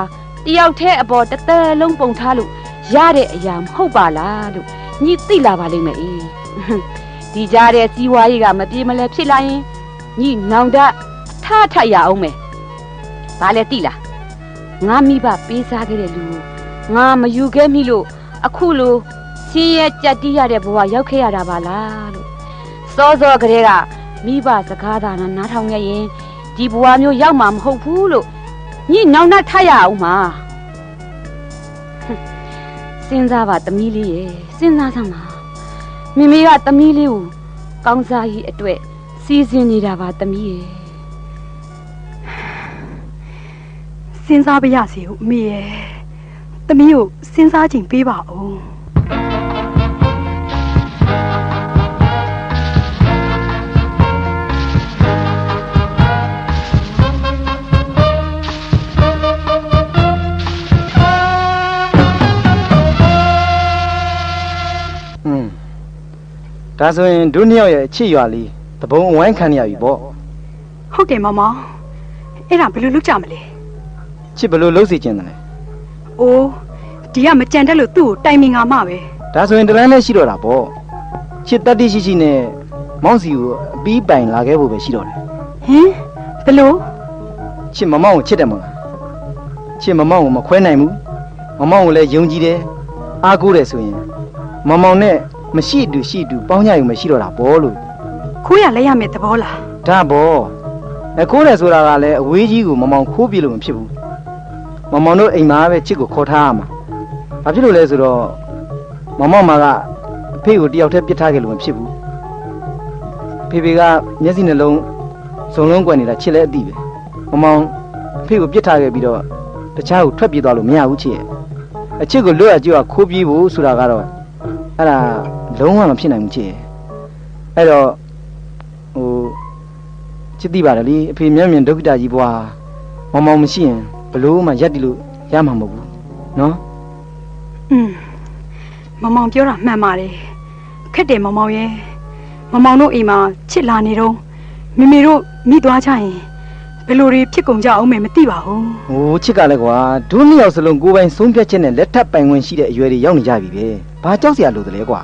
တယောက်တည်းအပေါ်တစ်သက်လုံးပုံထားလို့ရတဲ့အရာမဟုတ်ပါလားလို့ညီသိလာပါလိမ့်မယ်အေးဒီကြားတဲ့စီးပွားရေးကမပြေမလဲဖြစ်လာရင်ညီနောင်တထရအောင်မယ်ဘာလဲသိလားငါမိဘပေးစားခဲ့တဲ့လူငါမယူခဲ့မိလို့အခုလိုဆင်းရဲကြက်တီးရတဲ့ဘဝရောက်ခဲ့ရတာပါလားလို့စောကလေးကမိဘစကားသာနားထောင်ခဲ့ရင်ဒီဘဝမျိုးရောက်မှာမဟုတ်ဘူးလို့ညီနောင်တထရအောင်မှာစဉ်းစားပါသမီးလေးရဲ့စဉ်းစားစမ်းပါမိမိကသမီးလေးကိုကောင်းစားရေးအတွက်စီစဉ်နေတာပါသမီးရဲ့စဉ်းစားပါရစေဦးအမေရဲ့သမီးကိုစဉ်းစားချိန်ပေးပါဦးဒါဆိုရင်ဒုနှစ်ယောက်ရဲ့အချစ်ရွာလေးတပုံအဝိုင်းခံရပြီပေါ့ဟုတ်တယ်မောင်မောင်အဲ့ဒါဘယ်လိုလုပ်ကြမလဲချစ်ဘယ်လိုလုပ်စီခြင်းလဲအိုးဒီကမကြံတက်လို့သူ့ကိုတိုင်ပင်ငါမှပဲဒါဆိုရင်တပန်းလည်းရှိတော့တာပေါ့ချစ်တတိရှိနဲ့မောင်စီကိုအပီးပိုင်လာခဲ့ဖို့ပဲရှိတော့တယ်ဘယ်လိုချစ်မမောင်ကိုချစ်တယ်မဟုတ်လားချစ်မမောင်ကိုမခွဲနိုင်ဘူးမမောင်ကိုလည်းယုံကြည်တယ်အားကိုးတယ်ဆိုရင်မမောင်နဲ့မရှိတူပေါင်းကြရုံမရှိတော့တာပေါ့လို့ခိုးရလဲရမယ်သဘောလားဒါပေါ့ခိုးတယ်ဆိုတာကလည်းအဝေးကြီးကိုမမောင်ခိုးပြလို့မဖြစ်ဘူးမမောင်တို့အိမ်မှာပဲချစ်ကိုခေါ်ထားရမှာဘာဖြစ်လို့လဲဆိုတော့မမောင်မကအဖေကိုတယောက်တည်းပြစ်ထားခဲ့လို့မဖြစ်ဘူးဖေကမျက်စိနှလုံးစုံလုံးကွယ်နေတာချစ်လဲအသိပဲမမောင်အဖေကိုပြစ်ထားခဲ့ပြီးတော့တခြားကိုထွက်ပြေးသွားလို့မရဘူးချစ်ရဲ့အချစ်ကိုလွတ်ရကြွခိုးပြေးဖို့ဆိုတာကတော့အဲ့ဒါလုံးဝမဖြစ်နိုင်ဘူးချစ်ရဲ့အဲ့တော့ချစ်သိပါတယ်လေအဖေမျက်မြင်ဒုက္ခတာကြီးဘွားမောင်မောင်မရှိရင်ဘလို့မှရက်တီလို့ရမှာမဟုတ်ဘူးနော်မောင်မောင်ပြောတာမှန်ပါတယ်ခက်တယ်မောင်မောင်ရဲ့မောင်မောင်တို့အိမ်မှာချစ်လာနေတော့မိမိတို့မိသွားကြရင်ဘယ်လိုတွေဖြစ်ကုန်ကြအောင်မသိပါဘူးချစ်ကလည်းကွာဒုနှစ်ယောက်စလုံးကိုယ်ပိုင်ဆုံးဖြတ်ချက်နဲ့လက်ထပ်ပိုင်ခွင့်ရှိတဲ့အရွယ်တွေရောက်နေကြပြီပဲဘာကြောက်စရာလိုသလဲကွာ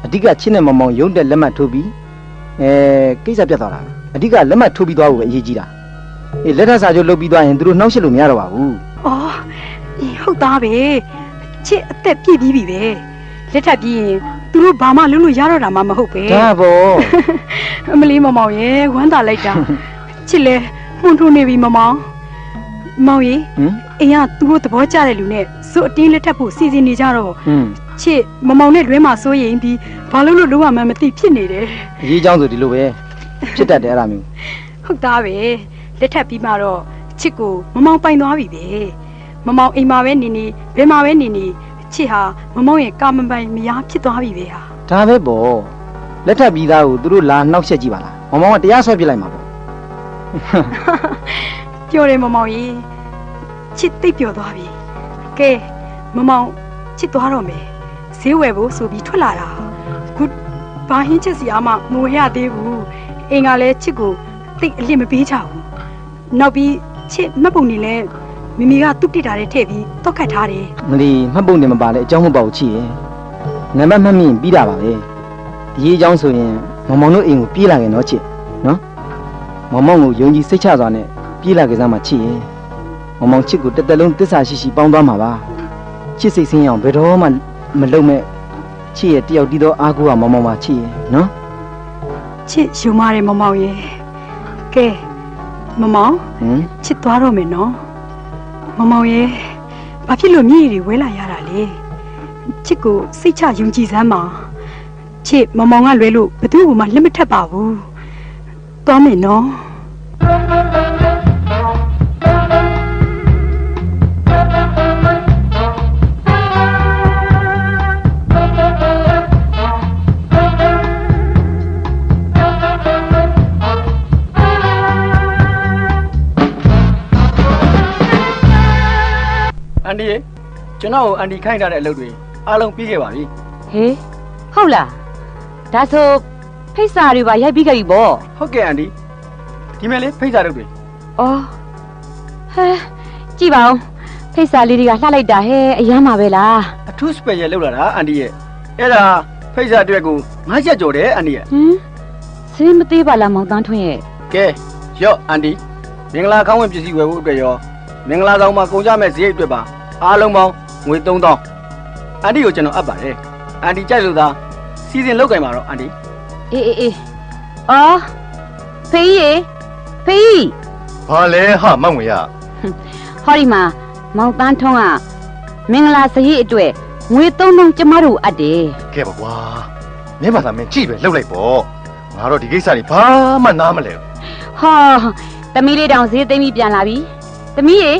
အဓိကချစ်နဲ့မောင်မောင်ရုံးတက်လက်မှတ်ထိုးပြီးကိစ္စပြတ်သွားတာအဓိကလက်မှတ်ထိုးပြီးသွားဖို့ပဲအရေးကြီးတာလက်ထပ်စာချုပ်လုပ်ပြီးသွားရင်သူတို့နှောက်ရှက်လို့မရတော့ပါဘူးဟုတ်သားပဲချစ်အသက်ပြည့်ပြီးပြီပဲလက်ထပ်ပြီးရင်သူတို့ဘာမှလုပ်လို့ရတော့တာမှမဟုတ်ပဲဒါပေါ့အမလီမောင်မောင်ရဲ့ဝမ်းသာလိုက်တာချစ်လဲမှုန်ထုံနေပြီမောင်မောင် မောင်ကြီးအိမ်ကသူ့ကိုသဘောကျတဲ့လူနဲ့စွတ်အတင်းလက်ထပ်ဖို့စီစဉ်နေကြတော့ချစ်မမောင်နဲ့လွဲမှာစိုးရင်ပြီးဘာလို့လို့မှမသိဖြစ်နေတယ်အရေးကြောင်းဆိုဒီလိုပဲဖြစ်တတ်တယ်အဲ့ဒါမျိုးဟုတ်သားပဲလက်ထပ်ပြီးမှတော့ချစ်ကိုမမောင်ပိုင်သွားပြီပဲမမောင်အိမ်မှာပဲနေနေဘယ်မှာပဲနေနေချစ်ဟာမမောင်ရဲ့ကာမပိုင်မယားဖြစ်သွားပြီပဲဟာဒါပဲပေါ့လက်ထပ်ပြီးသားကိုသူတို့လာနှောက်ရက်ကြည့်ပါလားမမောင်ကတရားဆွဲပြလိုက်မှာပေါ့ပြောတယ်မမောင်ကြီးချစ်သိပ်ပြောသွားပြီကဲမမောင်ချစ်သွားတော့မယ်ဈေးဝယ်ဖို့ဆိုပြီးထွက်လာတာခုဘာဟင်းချက်စီအားမှငိုရသေးဘူးအင်ကလည်းချစ်ကိုသိပ်အလစ်မပေးချဘူးနောက်ပြီးချစ်မှတ်ပုံနေလဲမိမိကသူ့တိတာတဲ့ထည့်ပြီးတောက်ခတ်ထားတယ်မလီမှတ်ပုံနေမပါလဲအကြောင်းမပေါ့ချစ်ရင်နံပါတ်မှတ်မိပြီးတာပါပဲဒီအကြောင်းဆိုရင်မမောင်တို့အိမ်ကိုပြေးလာခင်တော့ချစ်နော်မမောင်ကိုယုံကြည်စိတ်ချစွာနဲ့ပြေးလာကြစမ်းမှချစ်ရင်မမောင်ချစ်ကိုတစ်သက်လုံးတစ္ဆာရှိရှိပေါင်းသွားမှာပါချစ်စိတ်ဆင်းရအောင်ဘယ်တော့မှမလုံမဲ့ချစ်ရဲ့တယောက်တည်းသောအားကိုးကမမောင်ပါချစ်ရင်နော်ချစ်ယူမာတယ်မမောင်ရဲ့ကဲမမောင်ချစ်သွားတော့မယ်နော်မမောင်ရဲ့ဘာဖြစ်လို့မြေကြီးတွေဝဲလာရတာလဲချစ်ကိုစိတ်ချယုံကြည်စမ်းပါချစ်မမောင်ကလွဲလို့ဘယ်သူ့မှလက်မထက်ပါဘူးသွားမယ်နော်အန်ဒီကျွန်တော်ကိုအန်ဒီခိုင်းထားတဲ့အလုပ်တွေအားလုံးပြီးခဲ့ပါပြီဟေးဟုတ်လားဒါဆိုဖိတ်စာတွေပါရိုက်ပြီးခဲ့ပြီပေါ့ဟုတ်ကဲ့အန်ဒီဒီမဲ့လေးဖိတ်စာလုပ်တွေအော်ဟဲကြည့်ပါဦးဖိတ်စာလေးတွေကလှလိုက်တာဟဲအရမ်းပါပဲလားအထူးစပယ်ရလောက်လာတာအန်ဒီရဲ့အဲ့ဒါဖိတ်စာအတွက်ကို9ချက်ကျော်တယ်အန်ဒီရဲ့စင်းမသေးပါလားမောင်တန်းထွန်းရဲ့ကဲရော့အန်ဒီမင်္ဂလာခေါင်းဝင်ပစ္စည်းဝယ်ဖို့အတွက်ရောမင်္ဂလာဆောင်မှာကုန်ကြမဲ့ဈေးအတွက်ပါအားလုံးပေါင်းငွေ3000အန်ဒီကိုကျွန်တော်အပ်ပါတယ်အန်ဒီကြိုက်လို့သာစီစဉ်လုပ်ကြပါတော့အန်ဒီအေးအော်ဖေးဘာလဲဟာမောင်ငွေရဟောဒီမှာမောင်တန်းထွန်းကမင်္ဂလာစရိတ်အတွက်ငွေ3000ကျမတို့အပ်တယ်ကဲပါကွာမင်းဘာသာမင်းကြည့်ပဲလှုပ်လိုက်ပေါ့ငါတော့ဒီကိစ္စကြီးဘာမှနားမလဲဟာသမီးလေးတောင်ဈေးသိမ်းပြီးပြန်လာပြီသမီးရေ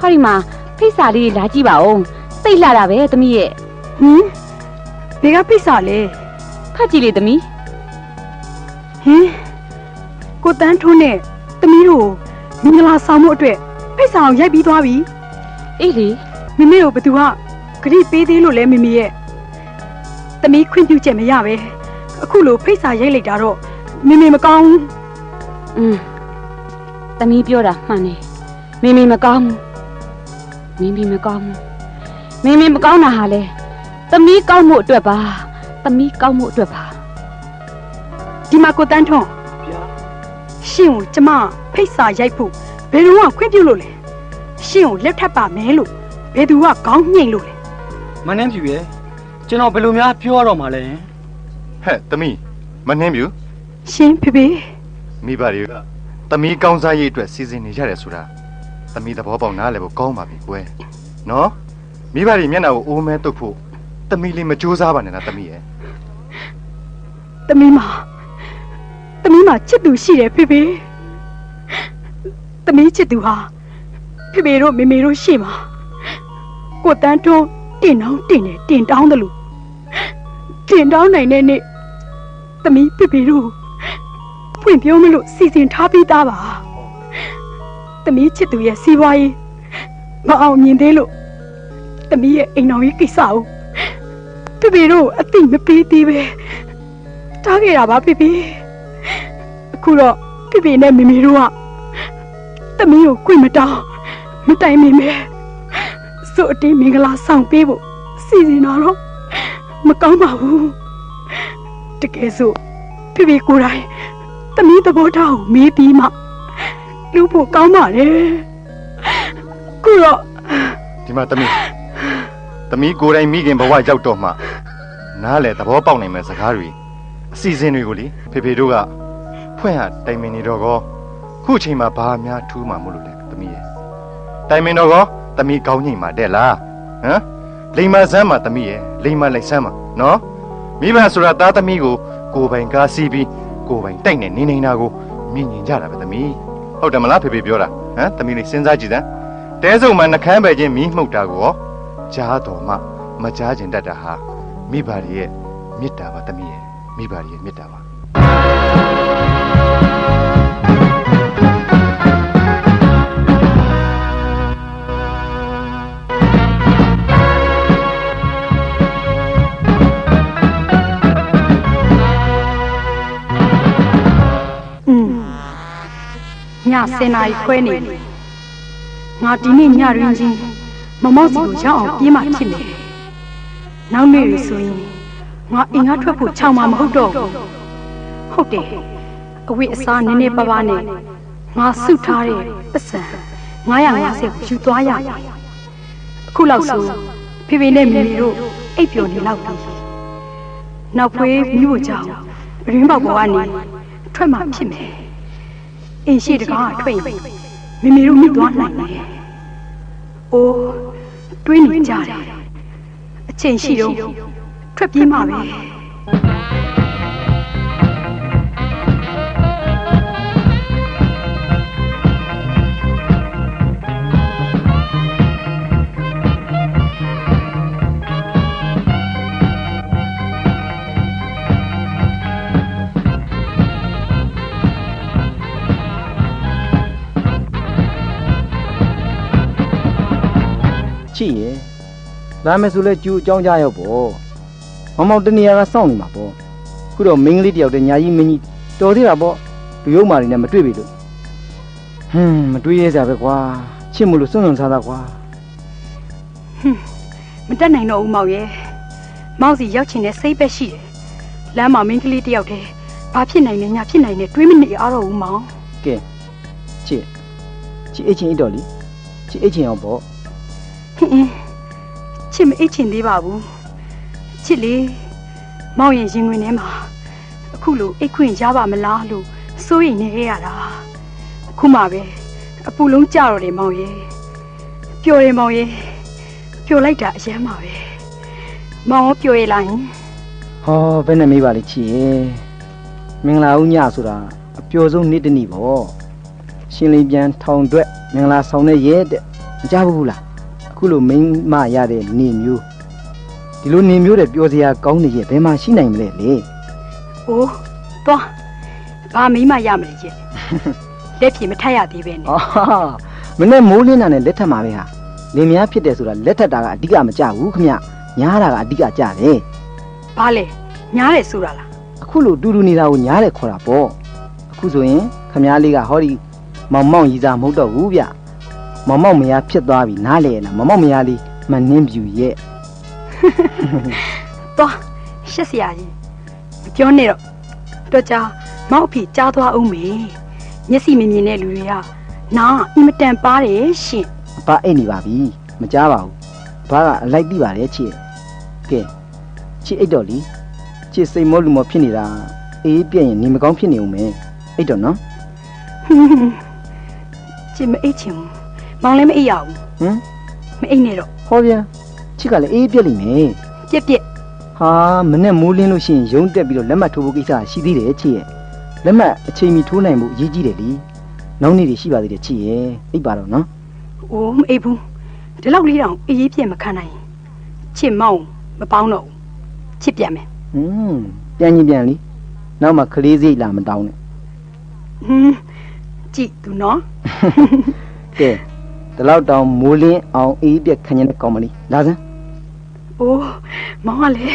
ဟောဒီမှာဖိတ်စာလေးလာကြည့်ပါဦးစိတ်လှတာပဲသမီးရဲ့ဘယ်ကဖိတ်စာလဲဖတ်ကြည့်လေသမီးကိုတန်းထွန်းနဲ့သမီးတို့မင်္ဂလာဆောင်မှုအတွက်ဖိတ်စာကိုရိုက်ပြီးသွားပြီအေးလေမမေကိုဘသူကဂရိပေးသေးလို့လဲမမေရဲ့သမီးခွင့်ပြုချက်မရပဲအခုလိုဖိတ်စာရိုက်လိုက်တာတော့မမေမကောင်းဘူးသမီးပြောတာမှန်တယ်မမေမကောင်းဘူးမမေမကောင်းတာဟာလေသမီးကောင်းမှုအတွက်ပါသမီးကောင်းမှုအတွက်ပါဒီမှာကိုတန်းထွန်းရှင်ကိုကျမဖိတ်စာရိုက်ဖို့ဘယ်တော့ခွင့်ပြုလို့လဲရှင်ကိုလက်ထပ်ပါမယ်လို့ဘယ်သူကခေါင်းညှိလို့လဲမနှင်းပြူရဲ့ကျွန်တော်ဘယ်လိုများပြောရတော့မှာလဲဟဲ့သမီးမနှင်းပြူရှင်ဖေဖေမိဘတွေကသမီးကောင်းစားရေးအတွက်စီစဉ်နေကြတယ်ဆိုတာသမီးသဘောပေါက်နားလည်ဖို့ကောင်းပါပြီကွယ်နော်မိဘတွေမျက်နှာကိုအိုးမဲတုပ်ဖို့သမီးလေးမကြိုးစားပါနဲ့လားသမီးရဲ့သမီးမှာချစ်သူရှိတယ်ဖေဖေသမီးချစ်သူဟာဖေဖေတို့မေမေတို့ရှိမှာကိုတန်းထွန်းတင်တောင်းတယ်တင်တောင်းတယ်လို့တင်တောင်းနိုင်တဲ့နေ့သမီးဖေဖေတို့ဖွင့်ပြောမလို့စီစဉ်ထားပြီးသားပါသမီးချစ်သူရဲ့စီးပွားရေးမအောင်မြင်သေးလို့သမီးရဲ့အိမ်တော်ရေးကိစ္စကိုဖေဖေတို့အသိမပေးသေးပဲတားခဲ့တာပါဖေဖေအခုတော့ဖေဖေနဲ့မေမေတို့ကသမီးကိုခွင့်မတောင်းမတိုင်မိမဲဆိုအတင်းမင်္ဂလာဆောင်ပေးဖို့စီစဉ်တော့မကောင်းပါဘူးတကယ်ဆိုဖေဖေကိုယ်တိုင်သမီးသဘောထားကိုမေးပြီးမှလူဖို့ကောင်းပါလေခုတော့ဒီမှာသမီးကိုယ်တိုင်မိခင်ဘဝရောက်တော့မှနားလေသဘောပေါက်နိုင်မဲ့စကားတွေအစီအစဉ်တွေကိုလေဖေဖေတို့ကဖွင့်ဟတိုင်မင်နေတော့ကောခုချိန်မှာဘာများထူးမှမလို့လဲသမီးရဲ့ တိုင်မင်တော်ကောသမီးကောင်းညိမ်မှာတဲ့လားဟမ်လိမ္မာစမ်းမှာသမီးရဲ့လိမ္မာလိုက်စမ်းမှာနော်မိဘဆိုတာသားသမီးကိုကိုယ်ပိုင်ကားစီးပြီးကိုယ်ပိုင်တိုက်နေနေတာကိုမြင်မြင်ကြတာပဲသမီးဟုတ်တယ်မလားဖေဖေပြောတာဟမ်သမီးလေးစဉ်းစားကြည့်စမ်းတဲစုံမှာနှကမ်းပဲချင်းမီးမှုတ်တာကိုကြားတော်မှမကြားကျင်တတ်တာဟာမိဘရဲ့မေတ္တာပါသမီးရဲ့မိဘရဲ့မေတ္တာပါည10 နာရီခွဲနေငါဒီနေ့ညရင်းချင်းမမောက်စီကိုရောက်အောင်ပြေးမှဖြစ်မယ်နောက်နေ့ရဆိုရင်ငါအိမ်ကထွက်ဖို့ချောင်းမှာမဟုတ်တော့ဘူးဟုတ်တယ်အဝိအစားနည်းနည်းပါးပါးနဲ့ငါစုထားတဲ့ပတ်စံ950ကိုယူသွားရမယ်အခုလောက်ဆိုဖေဖေနဲ့မေမေတို့အိပ်ပျော်နေလောက်ပြီနောက်ဖွေးမိဖို့ကြောင့်ရင်းပေါက်ပေါ်ကနေထွက်မှဖြစ်မယ်အင်းရှိတကားထွက်ရင်မိမိတို့မိသွားနိုင်တယ်။အိုးတွေးနေကြတယ်။အချိန်ရှိတော့ထွက်ပြေးမှာပဲ။ချစ်ရဲ့ဒါမဲ့ဆိုလဲကျူအကြောင်းကြားရောက်ပေါ့မောင်မောင်တနေရာကစောင့်နေမှာပေါ့ခုတော့မိန်းကလေးတယောက်တည်းညာကြီးမင်းကြီးတော်သေးတာပေါ့လူရုံမာတွေနဲ့မတွေ့ပြီလို့မတွေ့ရကြပဲကွာချစ်မလို့စွန့်စွန့်စားတာကွာမတက်နိုင်တော့ဦးမောင်ရဲ့မောင်စီရောက်ချင်တဲ့စိတ်ပဲရှိတယ်လမ်းမှာမိန်းကလေးတယောက်တည်းဘာဖြစ်နိုင်လဲညာဖြစ်နိုင်လဲတွေးမနေအားတော့ဦးမောင်ကဲချစ်အိတ်ချင်းအိတ်တော်လေချစ်အိတ်ချင်းအောင်ပေါ့ချစ်မအိတ်ချင်သေးပါဘူးချစ်လေမောင်ရင်ရင်ဝင်ထဲမှာအခုလိုအိတ်ခွင့်ရပါမလားလို့စိုးရိမ်နေခဲ့ရတာအခုမှပဲအပူလုံးကြတော့တယ်မောင်ရဲ့ပျော်တယ်မောင်ရဲ့ပျော်လိုက်တာအယမ်းပါပဲမောင်ပျော်ရလားဟင်ဟောဘယ်နဲ့မေးပါလိမ့်ချစ်ရဲ့မင်္ဂလာဦးညဆိုတာအပျော်ဆုံးနေ့တစ်နေ့ပေါ့ရှင်လင်းပြန်ထောင်တွက်မင်္ဂလာဆောင်တဲ့ရဲ့တဲ့မကြဘူးလားအခုလိုမိန်းမရတဲ့နေမျိုးဒီလိုနေမျိုးတဲ့ပြောစရာကောင်းနေရဲ့ဘယ်မှာရှိနိုင်မလဲလေ။အိုးသွားဘာမိန်းမရမလဲရဲ့။လက်ပြေမထက်ရသေးပဲနဲ့။မနဲ့မိုးလင်းတာနဲ့လက်ထက်မှာပဲဟာ။လင်မယားဖြစ်တယ်ဆိုတာလက်ထက်တာကအဓိကမကြဘူးခမ။ညားတာကအဓိကကြတယ်။ဘာလဲညားတယ်ဆိုတာလား။အခုလိုတူတူနေတာကိုညားတယ်ခေါ်တာပေါ့။အခုဆိုရင်ခမလေးကဟောဒီမောင်မောင်ရီစာမဟုတ်တော့ဘူးဗျ။မောင်မောင်မယားဖြစ်သွားပြီနားလေလားမောင်မောင်မယားလေးမနှင်းပြူရဲ့သွားရှက်စရာကြီးမပြောနဲ့တော့ကြာမောက်အဖေကြားသွားအောင်မေမျက်စိမမြင်တဲ့လူတွေကနားအင်မတန်ပါတယ်ရှင်ဘာအိတ်နေပါပြီမကြားပါဘူးဘာကအလိုက်သိပါတယ်ချစ်ကဲချစ်အိတ်တော့လीချစ်စိတ်မောလူမောဖြစ်နေတာအေးပြည့်ရင်နေမကောင်းဖြစ်နေဦးမယ်အိတ်တော့နော်ချစ်မအိတ်ချင်ဘူးမောင်လည်းမအိပ်ရဘူးမအိပ်နဲ့တော့ဟောဗျာချစ်ကလည်းအေးပြက်လိမ့်မယ်ပြက်ဟာမနဲ့မိုးလင်းလို့ရှိရင်ရုံးတက်ပြီးတော့လက်မှတ်ထိုးဖို့ကိစ္စရှိသေးတယ်ချစ်ရဲ့လက်မှတ်အချိန်မီထိုးနိုင်ဖို့အရေးကြီးတယ်လीနောက်နေ့တွေရှိပါသေးတယ်ချစ်ရဲ့အိပ်ပါတော့နော်အိုးမအိပ်ဘူးဒီလောက်လေးတောင်အေးပြက်မခံနိုင်ချစ်မောင်မပေါင်းတော့ဘူးချစ်ပြန်မယ်ပြန်ရင်ပြန်လीနောက်မှကလေးစိတ်လာမတောင်းနဲ့ကြည့်သူနော်ကဲဒီလောက်တောင်မိုးလင်းအောင်အေးပြက်ခံရတဲ့ကောင်မလေးလာစမ်းအိုးမောင်ကလေ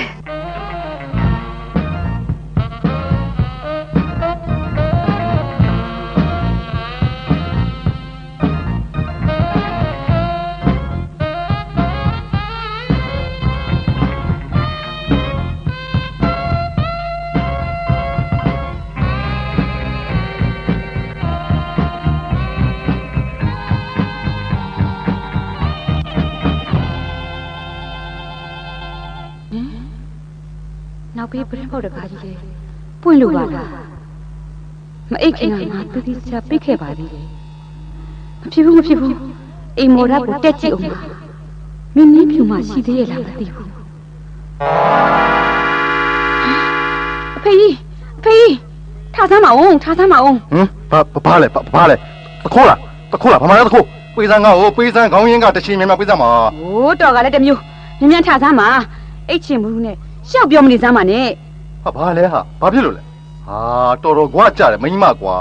နောက်ပြီးပြင်းပေါက်တကားကြီးလေပွင့်လို့ပါလားမအိတ်ခင်ကငါတတိချပိတ်ခဲ့ပါသေးတယ်မဖြစ်ဘူး အိမ်မော်ရကိုတက်ကြည့်အောင်မင်းနင်းဖြူမှရှိသေးရဲ့လားမသိဘူးအဖေကြီးထားစမ်းမအောင်ဘာလဲတခိုးလားဘာမှလဲတခိုးပေးစမ်းငါ့ကိုပေးစမ်းခေါင်းရင်းကတချင်မြန်ပေးစမ်းပါဟိုးတော်ကလည်းတမျိုးမြန်ထားစမ်းပါအိတ်ချင်ဘူးနဲ့ရှောက်ပြောမနေစမ်းပါနဲ့ဟာဘာလဲဟာဘာဖြစ်လို့လဲဟာတော်ကွာကြတယ်မိမကွာ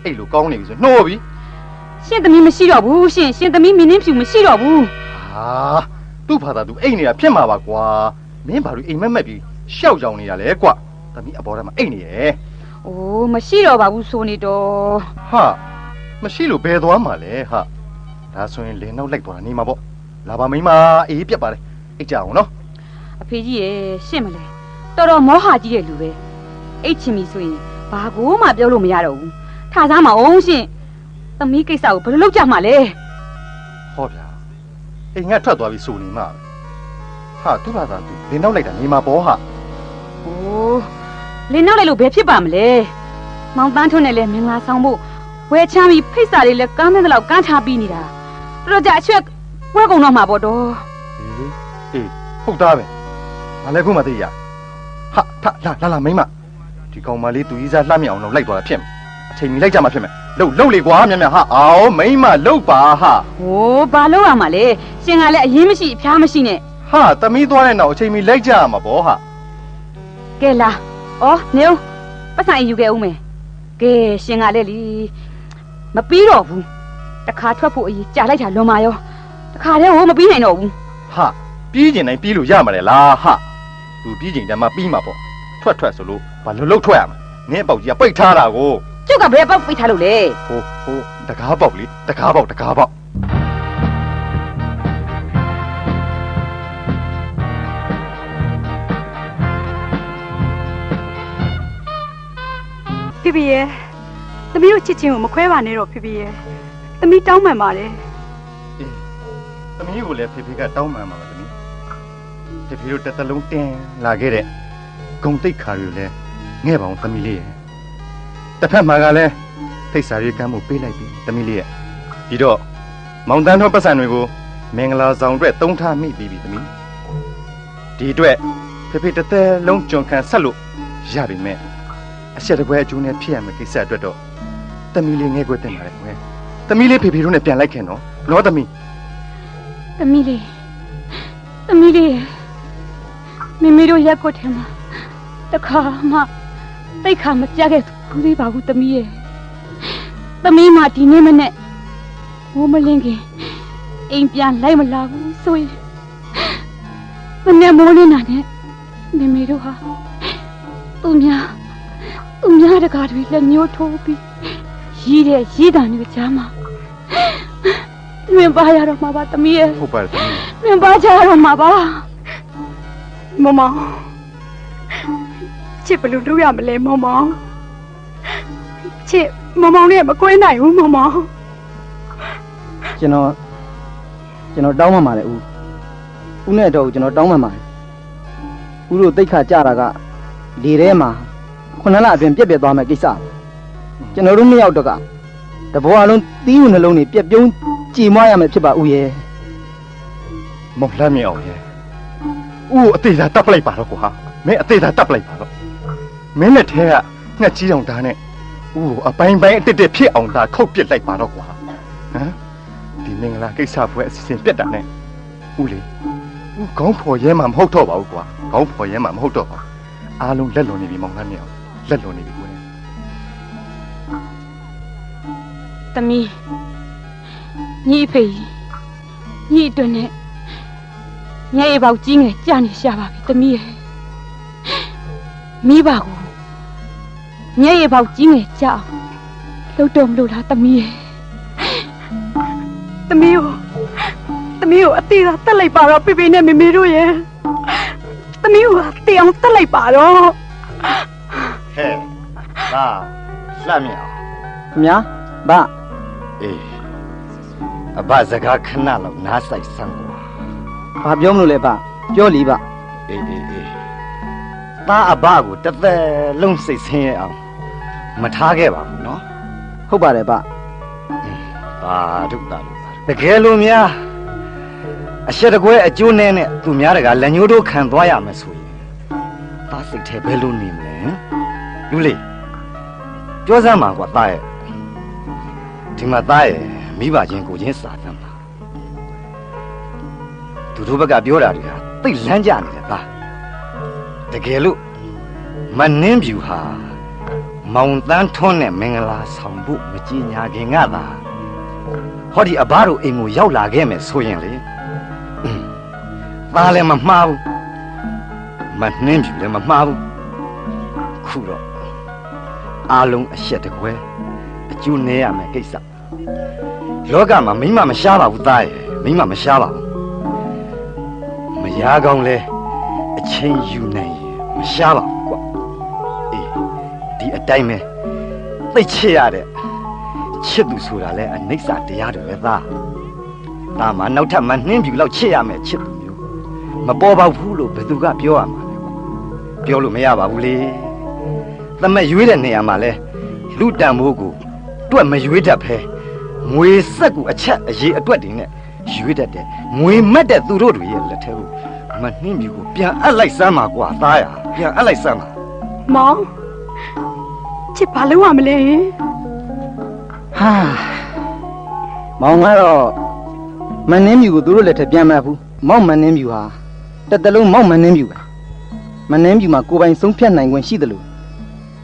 အဲ့လိုကောင်းနေပြီဆိုနှိုးပြီရှင်သမီးမရှိတော့ဘူးရှင်သမီးမင်းင်းဖြူမရှိတော့ဘူးဟာသူ့ဘာသာသူအိတ်နေတာဖြစ်မှာပါကွာမင်းဘာလို့အိမ်မက်ပြီးရှောက်ကြောင်နေတာလဲကွာသမီးအပေါ်ထဲမှာအိတ်နေရဲ့အိုးမရှိတော့ပါဘူးဆိုနေတော့ဟာမရှိလို့ဘယ်သွားမှာလဲဟာဒါဆိုရင်လင်းနောက်လိုက်သွားတာနေမှာပေါ့လာပါမိမအေးပြက်ပါလေအိတ်ကြအောင်နော်အဖေကြီးရဲ့ရှင့်မလဲတော်မောဟာကြီးတဲ့လူပဲအိတ်ချင်ပြီဆိုရင်ဘာကိုမှပြောလို့မရတော့ဘူးထားစားမအောင်ရှင်သမီးကိစ္စကိုဘယ်လိုလုပ်ကြမှာလဲဟောဗျာအိမ်ငါထွက်သွားပြီဆိုနေမှာဟာသူ့ဘာသာသူလင်းနောက်လိုက်တာနေမှာပေါ့ဟာအိုးလင်းနောက်လိုက်လို့ဘယ်ဖြစ်ပါမလဲမောင်တန်းထွန်းနဲ့လည်းမင်္ဂလာဆောင်ဖို့ဝဲချမ်းပြီးဖိတ်စာလေးလည်းကမ်းတဲ့လောက်ကမ်းထားပြီးနေတာတော်ကြအချွတ်ဝဲကုန်တော့မှာပေါ့တော့အေးဟုတ်သားပဲငါလည်းခုမှသိရဟာလာမိမဒီကောင်မလေးသူကြီးစားလှမ်းမြောင်တော့လိုက်သွားတာဖြစ်မယ်အချိန်ကြီးလိုက်ကြမှာဖြစ်မယ်လှုပ်လေကွာမြတ်ဟာအောင်မိမလှုပ်ပါဟာဟိုးဘာလှုပ်ရမှာလဲရှင်ကလည်းအရင်မရှိအဖျားမရှိနဲ့ဟာသမီးသွားတဲ့နောက်အချိန်ကြီးလိုက်ကြရမှာပေါ့ဟာကဲလာနေဦးပတ်စံယူခဲ့ဦးမယ်ကဲရှင်ကလည်းလီမပြီးတော့ဘူးတခါထွက်ဖို့အရေးကြာလိုက်တာလွန်မာရောတခါတည်းဟိုမပြီးနိုင်တော့ဘူးဟာပြီးကျင်တိုင်းပြီးလို့ရမှာလေလားဟာသူပြီးကျင်တည်းမှပြီးမှာပေါ့ထွက်ဆိုလို့ဘာလို့လှုပ်ထွက်ရမှာနင်းပေါက်ကြီးကပိတ်ထားတာကိုကျုပ်ကဘယ်ပေါက်ပိတ်ထားလို့လဲဟိုတကားပေါက်လေတကားပေါက်ဖေဖေရဲ့သမီးတို့ချစ်ချင်းကိုမခွဲပါနဲ့တော့ဖေဖေရဲ့သမီးတောင်းပန်ပါတယ်အေးသမီးကိုလည်းဖေဖေကတောင်းပန်ပါသမီးဖေဖေတို့တစ်လုံးတင်းလာခဲ့တဲ့ဂုံတိတ်ခါတွေလည်းငဲ့ပါအောင်သမီးလေးရဲ့တစ်ဖက်မှာကလည်းဖိတ်စာရေးကမ်းမှုပေးလိုက်ပြီသမီးလေးရဲ့ပြီးတော့မောင်တန်းတော်ပတ်စံတွေကိုမင်္ဂလာဆောင်အတွက်သုံးထားမိပြီသမီးဒီအတွက်ဖေဖေတစ်သက်လုံးကြုံခံဆက်လို့ရပြီမဲ့အဆက်တပွဲအကျိုးနဲ့ဖြစ်ရမယ့်ကိစ္စအတွက်တော့သမီးလေးငဲ့ကွက်တင်ပါလေကွယ်သမီးလေးဖေဖေတို့နဲ့ပြန်လိုက်ခင်နော်သမီးလေးမိမိတို့ရက်ကွက်ထဲမှာတခါမှတိတ်ခါမကြခဲ့ဘူးသေးပါဘူးသမီးရဲ့သမီးမဒီနေ့မနဲ့မိုးမလင်းခင်အိမ်ပြန်လိုက်မလာဘူးဆိုရင်မနဲ့မိုးလင်းတာနဲ့မိမိတို့ဟာသူများတကားတွေလက်ညှိုးထိုးပြီးရီးတံတွေကြားမှာမြင်ပါရတော့မှာပါသမီးရဲ့ဟုတ်ပါတယ်သမီးမြင်ပါကြရတော့မှာပါမမချစ်ဘယ်လိုလုပ်ရမလဲမမချစ်မမောင်နဲ့မကွဲနိုင်ဘူးမကျွန်တော်တောင်းပန်ပါတယ်ဦးနဲ့တော့ကျွန်တော်တောင်းပန်ပါတယ်ဦးတို့တိတ်ခါကြတာကလေထဲမှာ9လအတွင်းပြက်သွားမယ့်ကိစ္စကျွန်တော်တို့နှစ်ယောက်တော့ကတဘောအလုံးသီးယူနှလုံးတွေပြက်ပြုံးကြည်မွားရမယ်ဖြစ်ပါဦးရဲ့မောင်လှမ်းမြေအောင်ရဲ့ဦးအသေးသာတပ်ပလိုက်ပါတော့ကွာမင်းအသေးသာတပ်ပလိုက်ပါတော့မင်းနဲ့ထဲကငှက်ကြီးအောင်သားနဲ့ဦးအပိုင်းအတစ်ဖြစ်အောင်သားခုတ်ပစ်လိုက်ပါတော့ကွာဟမ်ဒီမင်္ဂလာကိစ္စပွဲအစီအစဉ်ပြတ်တာနဲ့ဦးလေဦးခေါင်းဖော်ရဲမှာမဟုတ်တော့ပါဘူးကွာခေါင်းဖော်ရဲမှာမဟုတ်တော့ပါအားလုံးလက်လွန်နေပြီမောင်လှမ်းမြေအောင်လက်လွန်နေပြီကွယ်သမီးညီဖေညီအတွနဲ့ညရဲ့ပေါက်ကြီးငယ်ကြာနေရှာပါပြီသမီးရဲ့မိပါကိုညရဲ့ပေါက်ကြီးငယ်ကြာလှုပ်တော့မလို့လားသမီးရဲ့သမီးကိုအသေးသာတက်လိုက်ပါတော့ဖေဖေနဲ့မေမေတို့ရဲ့သမီးကိုတေးအောင်တက်လိုက်ပါတော့ဟဲ့ဟာလှမ်းမြောင်ခင်ဗျာဗအေးအဘစကားခဏလောက်နားဆိုင်စမ်းကွာဘာပြောမလို့လဲဗပြောလီဗအေးသားအဘကိုတစ်သက်လုံးစိတ်ဆင်းရဲအောင်မထားခဲ့ပါဘူးနော်ဟုတ်ပါတယ်ဗဘာဒုက္ခလို့ဘ ကယ်လို့များအရှက်တကွဲအကျိုးနဲ့သူများတကလက်ညှိုးတို့ခံသွားရမယ်ဆိုရင်သားစိတ်ထဲဘယ်လိုနေမလဲလူလေးပြောစမ်းပါကွာသားရဲ့ဒီမှာသားရဲ့မိဘချင်းကိုချင်းစာသမ်းပါသူတို့ဘက်ကပြောတာတွေကသိလန်းကြနေတယ်သားတကယ်လို့မနှင်းပြူဟာမောင်တန်းထွန်းနဲ့မင်္ဂလာဆောင်ဖို့မကြည်ညာခင်ကသာဟောဒီအဘတို့အိမ်ကိုရောက်လာခဲ့မယ်ဆိုရင်လေသားလည်းမမှားဘူးမနှင်းပြူလည်းမမှားဘူးခုတော့အားလုံးအရှက်တကွဲအကျိုးနည်းရမယ်ကိစ္စလောကမှာမိမမရှားပါဘူးသားရဲ့မိမမရှားပါဘူးမယားကောင်းလဲအချင်းယူနိုင်ရင်မရှားပါဘူးကွအေးဒီအတိုင်းပဲသိချစ်ရတဲ့ချစ်သူဆိုတာလဲအနိစ္စတရားတွေပဲသားဒါမှနောက်ထပ်မနှင်းပြူလောက်ချစ်ရမယ်ချစ်သူမျိုးမပေါ်ပါဘူးလို့ဘယ်သူကပြောရမှာလဲကွပြောလို့မရပါဘူးလေသမက်ရွေးတဲ့နေရာမှာလဲလူတန်မိုးကိုတွက်မရွေးတတ်ဖဲငွေဆက်ကိုအချက်အရေးအတွက်တွေနဲ့ရွေးတတ်တယ်ငွေမက်တဲ့သူတို့တွေရဲ့လက်ထဲကိုမနှင်းပြူကိုပြန်အပ်လိုက်စမ်းပါကွာသားရပြန်အပ်လိုက်စမ်းပါမောင်ချစ်ဘာလို့ရမလဲဟာမောင်ကတော့မနှင်းမြူကိုသူတို့လက်ထက်ပြန်မတ်ဘူးမောင်မနှင်းမြူဟာတစ်တလုံးမောင်မနှင်းမြူပဲမနှင်းမြူမှာကိုယ်ပိုင်ဆုံးဖြတ်နိုင်ခွင့်ရှိတယ်လို့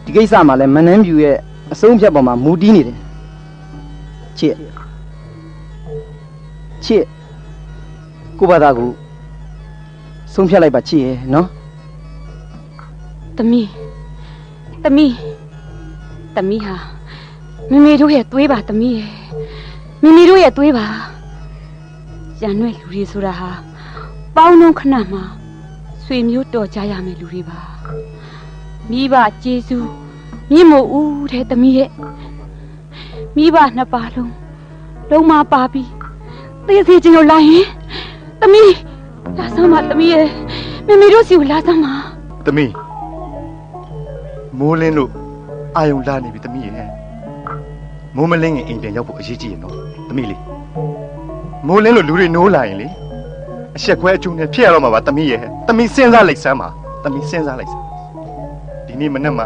ဒီကိစ္စမှာလည်းမနှင်းမြူရဲ့အဆုံးဖြတ်ပေါ်မှာမူတည်နေတယ်ချစ်ကိုဘာသာကိုဆုံးဖြတ်လိုက်ပါချစ်ရဲ့နော်သမီးဟာမိမိတို့ရဲ့သွေးပါသမီးရဲ့မိမိတို့ရဲ့သွေးပါရန်ရွယ်လူတွေဆိုတာဟာပေါင်းလုံးခဏမှာဆွေမျိုးတော်ကြရမယ်လူတွေပါမိဘကျေးဇူးမြင့်မို့ဦးတဲ့သမီးရဲ့မိဘနှစ်ပါးလုံးမပါပြီးသေစေခြင်းလို့လာရင်သမီးလာစမ်းပါသမီးရဲ့မိမိတို့စီကိုလာစမ်းပါသမီးမိုးလင်းလို့အာယုံလာနေပြီသမီးရဲ့မိုးမလင်းရင်အိမ်ပြန်ရောက်ဖို့အရေးကြီးရင်တော့သမီးလေးမိုးလင်းလို့လူတွေနိုးလာရင်လေအရှက်ခွဲအကျုံနဲ့ဖြစ်ရတော့မှာပါသမီးရဲ့သမီးစဉ်းစားလိုက်စမ်းပါသမီးစဉ်းစားလိုက်စမ်းဒီနေ့မနေ့မှ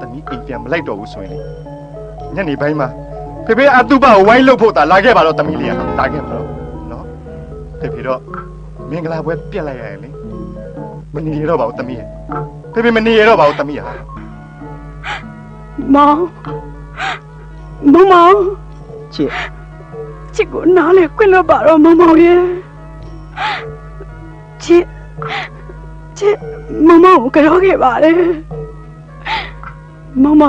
သမီးအိမ်ပြန်မလိုက်တော့ဘူးဆိုရင်လေညနေပိုင်းမှာဖေဖေအတုပကိုဝိုင်းလုပ်ဖို့တာလာခဲ့ပါတော့သမီးလေးကလာခဲ့ပါတော့နော်ဖေဖေတော့မင်္ဂလာပွဲပြက်လိုက်ရရင်လေမနေရတော့ပါဘူးသမီးရဲ့ဖေဖေမနေရတော့ပါဘူးသမီးဟာမောင်ချစ်ကိုနားလေခွင့်လို့ပါတော့မောင်ရဲ့ချစ်မောင်ကိုကြောက်ခဲ့ပါလေမောင်မ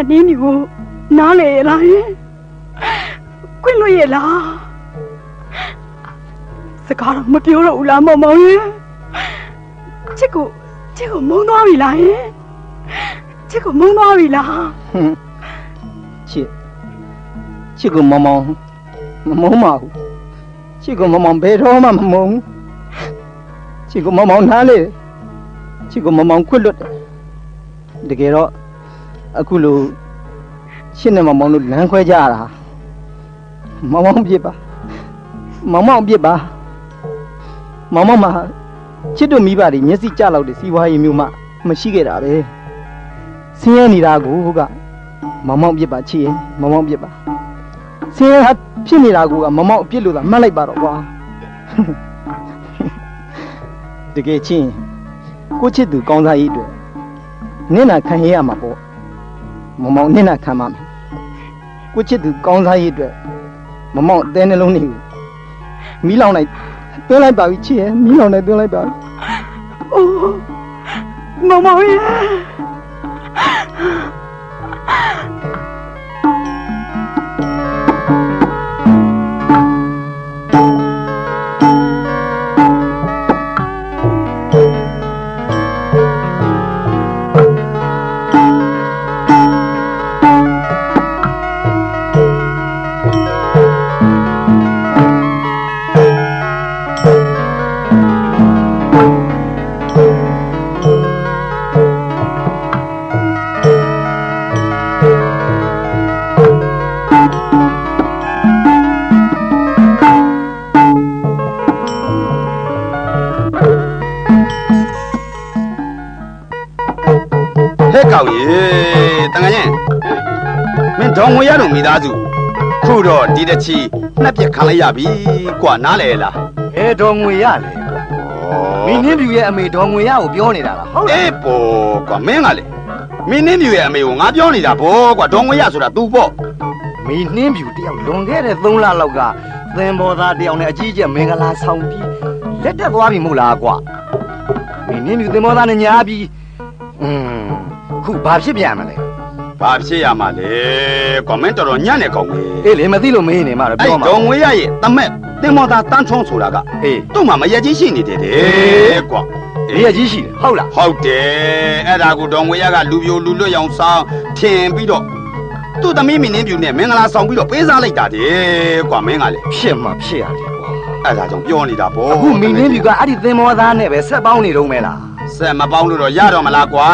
နှင်းမျိုးနားလေလားခွင့်လို့ရလားစကားတော့မပြောတော့ဘူးလားမောင်ရဲ့ချစ်ကိုမုန်းသွားပြီလားချစ်ကိုမုန်းသွားပြီလားချစ်ကိုမမုန်းပါဘူးချစ်ကိုမမုန်းဘယ်တော့မှမမုန်းချစ်ကိုမမုန်းနားလေချစ်ကိုမမုန်းခွတ်လွတ်တယ်တကယ်တော့အခုလိုချစ်နဲ့မမုန်းလို့လမ်းခွဲကြရတာမမုန်းပြစ်ပါမမုန်းပြစ်ပါမမုန်းမှာချစ်တို့မိဘတွေမျက်စိကျလောက်တဲ့စီးပွားရေးမျိုးမှမရှိခဲ့တာပဲဆင်းရဲနေတာကိုကမမောင်ပြစ်ပါချစ်ရဲ့မမောင်ပြစ်ပါဆင်းရဲဖြစ်နေတာကိုကမမောင်အပြစ်လို့သာမှတ်လိုက်ပါတော့ကွာတကယ်ချင်းကိုချစ်သူကောင်းစားရေးအတွက်နင့်နာခံရမှာပေါ့မမောင်နင့်နာခံပါမယ်ကိုချစ်သူကောင်းစားရေးအတွက်မမောင်အသေးနှလုံးနေကိုမီးလောင်လိုက်သွင်းလိုက်ပါပြီချစ်ရဲ့မီးလောင်လိုက်သွင်းလိုက်ပါအိုးမောင်ရဲ့ ဟဲ့ကောက်ရေတန်ငယ်မင်းဒေါ်ငွေရတော့မိသားစုခုတော့ဒီတချီနှစ်ပြက်ခံလိုက်ရပြီကွာနားလေလားဒေါ်ငွေရလေမင်းနှင်းပြူရဲ့အမေဒေါ်ငွေရကိုပြောနေတာလားဟုတ်လားအေးပေါ်ကွာမင်းကလေမင်းနှင်းပြူရဲ့အမေကိုငါပြောနေတာဘောကွာဒေါ်ငွေရဆိုတာ तू ပေါ့မင်းနှင်းပြူတယောက်လွန်ခဲ့တဲ့3လလောက်ကသင်္ဘောသားတယောက်နဲ့အကြီးကျယ်မင်္ဂလာဆောင်ပြီးလက်တက်သွားပြီမို့လားကွာမင်းနှင်းပြူသင်္ဘောသားနဲ့ညားပြီးခုဘာဖြစ်ပြန်မလဲဘာဖြစ်ရမှာလဲကွာမင်းတော်တော်ညံ့နေကောင်းလေအေးလေမသိလို့မင်းနေမှာတော့ပြောမှာဒေါ်ငွေရရဲ့တမက်တင်မော်သားတန်းချုံဆိုတာကသူ့မှာမရက်ကြီးရှိနေတယ်တဲ့ကွာမရက်ကြီးရှိတယ်ဟုတ်လားဟုတ်တယ်အဲ့ဒါကိုဒေါ်ငွေရကလူပြိုလူလွတ်ရောင်ဆောင်ထင်ပြီးတော့သူ့သမီးမင်းနှင်းပြူနဲ့မင်္ဂလာဆောင်ပြီးတော့ပေးစားလိုက်တာတဲ့ကွာမင်းကလေဖြစ်မှဖြစ်ရတယ်ကွာအဲ့ဒါကြောင့်ပြောနေတာပေါ့အခုမင်းနှင်းပြူကအဲ့ဒီသင်္ဘောသားနဲ့ပဲဆက်ပေါင်းနေတော့မဲလားဆက်မပေါင်းလို့တော့ရတော့မလားကွာ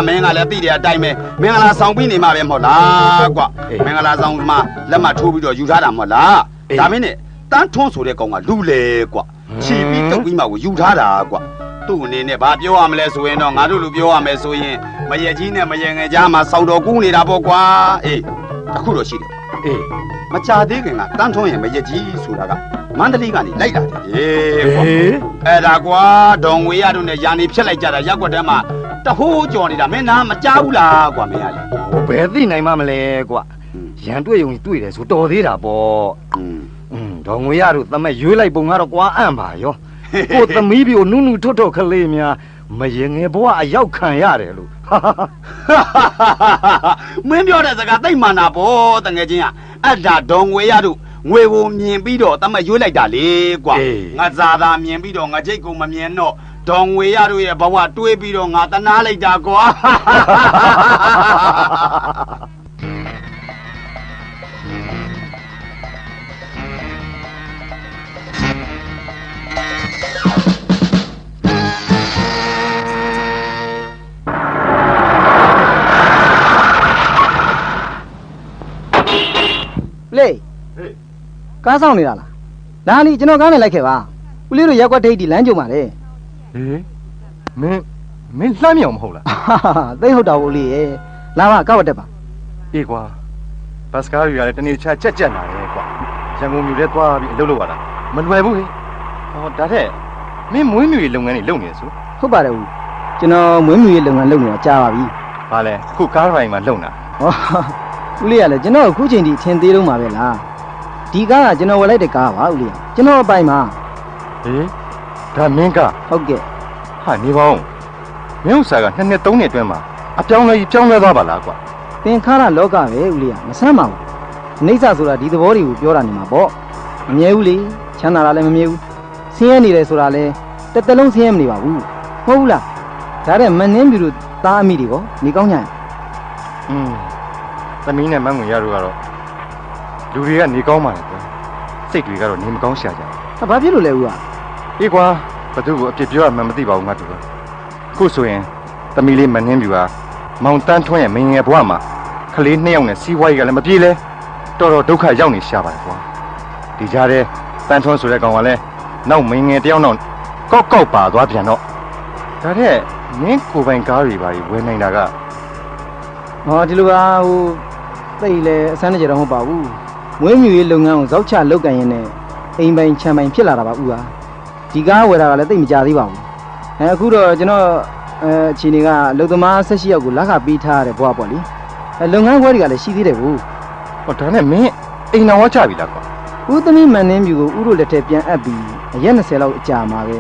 မင်းကလည်းသိတယ်အတိုင်းပဲမင်္ဂလာဆောင်ပြီးနေမှာပဲမဟုတ်လားကွာမင်္ဂလာဆောင်မှာလက်မှတ်ထိုးပြီးတော့ယူထားတာမဟုတ်လားဒါမင်းနဲ့တန်းထွန်းဆိုတဲ့ကောင်ကလူလေကွာချီပြီးတုတ်ပြီးမှကိုယူထားတာကွာသူ့အနေနဲ့ဘာပြောရမလဲဆိုရင်တော့ငါတို့လူပြောရမယ်ဆိုရင်မရက်ကြီးနဲ့မရက်ငယ်ကြားမှာစောင့်တော်ကူးနေတာပေါ့ကွာအေးအခုတော့ရှိတယ်အေးမချသေးခင်ကတန်းထွန်းရဲ့မရက်ကြီးဆိုတာကမန္တလေးကနေလိုက်လာတယ်ကွာအဲ့ဒါကွာဒေါ်ငွေရတို့နဲ့ယာနေဖြတ်လိုက်ကြတာရက်ွက်ထဲမှာတဟိုးကြော်နေတာမင်းနားမကြားဘူးလားကွာမင်းကလေဘယ်သိနိုင်မှမလဲကွာရန်တွေ့ုံတွေ့တယ်ဆိုတော်သေးတာပေါ့ဒေါ်ငွေရတို့သမက်ရွေးလိုက်ပုံကတော့ကွာအံ့ပါရောကိုသမီးပြိုနုနုထွတ်ထွတ်ကလေးများမရင်ငယ်ဘဝအရောက်ခံရတယ်လို့မင်းပြောတဲ့စကားသိမှန်တာပေါ့တငယ်ချင်းကအဲ့ဒါဒေါ်ငွေရတို့ငွေကိုမြင်ပြီးတော့သမက်ရွေးလိုက်တာလေကွာငါဇာသာမြင်ပြီးတော့ငါချိတ်ကိုမမြင်တော့ဒေါ်ငွေရတို့ရဲ့ဘဝတွေးပြီးတော့ငါတနာလိုက်တာကွာလေကားဆောင်နေတာလားလာလီကျွန်တော်ကားနဲ့လိုက်ခဲ့ပါဦးလေးတို့ရက်ွက်ထိပ်ဒီလမ်းကြုံပါလေဟေးမင်းလှမ်းမြောင်မဟုတ်လားသိဟုတ်တာဦးလေးရဲ့လာပါကောက်တက်ပါအေးကွာဘတ်စကားတွေကလည်းတနေ့ချာကြက်လာတယ်ကွာရန်ကုန်မြို့ထဲသွားပြီးအလုပ်လုပ်ရတာမလွယ်ဘူးဟေးဟောဒါတဲ့မင်းမွေးမြူရေးလုပ်ငန်းတွေလုပ်နေရဆိုဟုတ်ပါတယ်ဦးကျွန်တော်မွေးမြူရေးလုပ်ငန်းလုပ်နေတာကြာပါပြီဘာလဲခုကားရိုင်မှာလုပ်နေတာဟောဦးလေးကလည်းကျွန်တော်အခုချိန်ထိထင်သေးတော့မှာပဲလားဒီကားကကျွန်တော်ဝယ်လိုက်တဲ့ကားပါဦးလေးကျွန်တော်အပိုင်ပါဟေးဒါမင်းကဟုတ်ကဲ့ဟာနေပါဦးမင်းဥစ္စာက2နှစ်3နှစ်အတွင်းမှာအပြောင်းလဲသွားပါလားကွာသင်္ခါရလောကပဲဦးလေးကမဆမ်းပါဘူးအိဋ္ဌဆိုတာဒီသဘောတွေကိုပြောတာနေမှာပေါ့မမြဲဘူးလေချမ်းသာတာလည်းမမြဲဘူးဆင်းရဲနေတယ်ဆိုတာလည်းတစ်သက်လုံးဆင်းရဲမနေပါဘူးဟုတ်ဘူးလားဒါတဲ့မနှင်းပြူတို့သားအမိတွေကောနေကောင်းကြရင်သမီးနဲ့မငွေရတို့ကတော့လူတွေကနေကောင်းပါလေကွာစိတ်တွေကတော့နေမကောင်းရှာကြဘူးဘာဖြစ်လို့လဲဦးကအေးကွာဘသူ့ကိုအပြစ်ပြောရမှမသိပါဘူးငါတို့ကခုဆိုရင်သမီးလေးမနှင်းပြူဟာမောင်တန်းထွန်းရဲ့မင်းငယ်ဘဝမှာကလေး2ယောက်နဲ့စီးပွားရေးကလည်းမပြေလဲတော်တော်ဒုက္ခရောက်နေရှာပါကွာဒီကြားထဲတန်းထွန်းဆိုတဲ့ကောင်ကလည်းနောက်မင်းငယ်တယောက်နောက်ကောက်ပါသွားပြန်တော့ဒါတဲ့မင်းကိုပိုင်ကားတွေပါဝယ်နိုင်တာကဟောဒီလိုပါဟိုသိလေအစမ်းကြတော့မဟုတ်ပါဘူးမွေးမြူရေးလုပ်ငန်းကိုဇောက်ချလုပ်ကန်ရင်းနဲ့အိမ်ပိုင်ခြံပိုင်ဖြစ်လာတာပါဦးဟာဒီကားဝယ်တာကလည်းသိမကြသေးပါဘူးအခုတော့ကျွန်တော်အခြေအနေကလုံသမား18ယောက်ကိုလက်ခပေးထားရတဲ့ဘွားပေါ့လေလုပ်ငန်းခွဲတွေကလည်းရှိသေးတယ်ဘူးဟောဒါနဲ့မင်းအိမ်တော်ဝါချပြီလားကွာဦးသမီးမန်နှင်းပြူကိုဦးတို့လက်ထက်ပြန်အပ်ပြီးရက်20လောက်အကြာမှာပဲ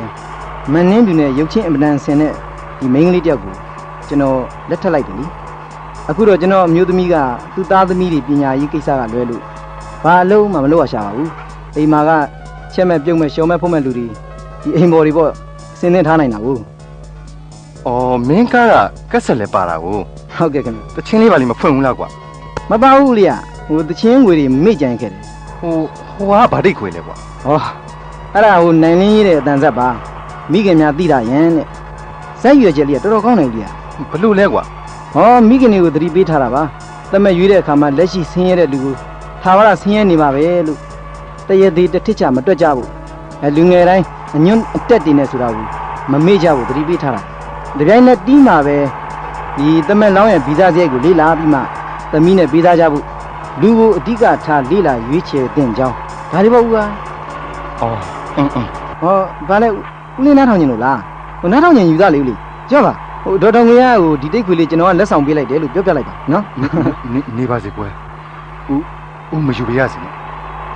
မန်နှင်းပြူနဲ့ရုပ်ချင်းအမတန်ဆင်တဲ့ဒီမိန်းကလေးတယောက်ကိုကျွန်တော်လက်ထပ်လိုက်တယ်လေအခုတော့ကျွန်တော်အမျိုးသမီးကသူ့သားသမီးတွေပညာရေးကိစ္စကလွဲလို့ဘာအလုံးမှမလုပ်ရရှာပါဘူးအိမ်မှာကချက်မဲ့ပြုတ်မဲ့ရှုံမဲ့ဖုံးမဲ့လူတွေဒီအိမ်ပေါ်တွေပေါ့စင်းသင်းထားနိုင်တာကိုအော်မင်းကားကကက်ဆက်လဲပါတာကိုဟုတ်ကဲ့ခင်ဗျတချင်းလေးပါလိမဖွင့်ဘူးလားကွာမပါဘူးလေဟိုတချင်းငွေတွေမိကြိုင်ခဲ့တယ်ဟိုကဗာဒိတ်ခွေလဲကွာဟောအဲ့ဒါဟိုနိုင်လင်းရေးတဲ့အတန်ဆက်ပါမိခင်များသိတာရန်တဲ့ဇက်ရွယ်ချက်လေးကတော်တော်ကောင်းတယ်ဦးလေးဘလို့လဲကွာဟောမိခင်တွေကိုသတိပေးထားတာပါသမက်ရွေးတဲ့အခါမှာလက်ရှိဆင်းရဲတဲ့လူကိုထာဝရဆင်းရဲနေပါပဲလို့တရသေးတစ်ထစ်ချမတွက်ကြဘူးလူငယ်တိုင်းအညွန့်အတက်တင်နေဆိုတာကိုမမေ့ကြဘူးသတိပေးထားတာတပြိုင်နက်တီးမှာပဲ ဒီသမက်လောင်းရဲ့ဗီဇစရိုက်ကိုလေ့လာပြီးမှသမီးနဲ့ပေးသားကြဖို့လူကိုအဓိကထားလေ့လာရွေးချယ်သင့်ကြောင်းဒါလေးပေါ့ဦးကဟောဘာလဲဦးလေးနားထောင်နေလို့လားဟိုနားထောင်နေယူသားလေးဦးလေးကြောက်ပါဟိုဒေါက်တာငွေရဟိုဒီတိတ်ခွေလေးကျွန်တော်ကလက်ဆောင်ပေးလိုက်တယ်လို့ပြောပြလိုက်ပါနော်နေပါစေကွယ်ဦးမယူရရစီနဲ့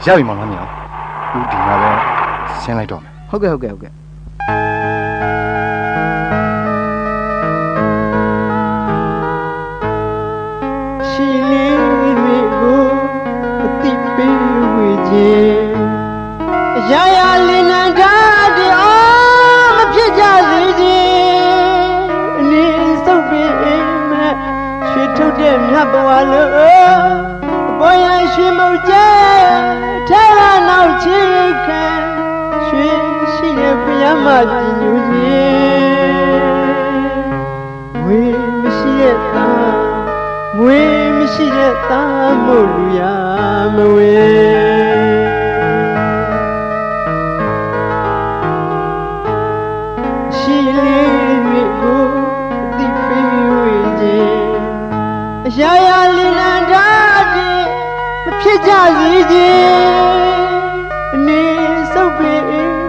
ရပြီမောင်လားမြောင်ဦးဒီမှာပဲဆင်းလိုက်တော့မယ်ဟုတ်ကဲ့ရှိလေးတွေကိုအတိပေးဝေခြင်းအရာရာလင်းနှံထားတဲ့အော်မဖြစ်ကြစေခြင်းအနေစုပ်ပေးမဲ့ရွှေထုတ်တဲ့မြတ်ဘဝလို့ပေါ်ရရွှေမုတ်ကျဲထဲရနောက်ချီခံရွှေရှိတဲ့ဘုရားမကြီးညူခြင်းဝေမရှိတဲ့သားငွေမရှိတဲ့သားမို့လူရမဝေရှိလေးတွေကိုအတိပေးဝေခြင်းအရာရာလင်းလန်းထားတဲ့မဖြစ်ကြစေခြင်းအနေစုပ်ပေး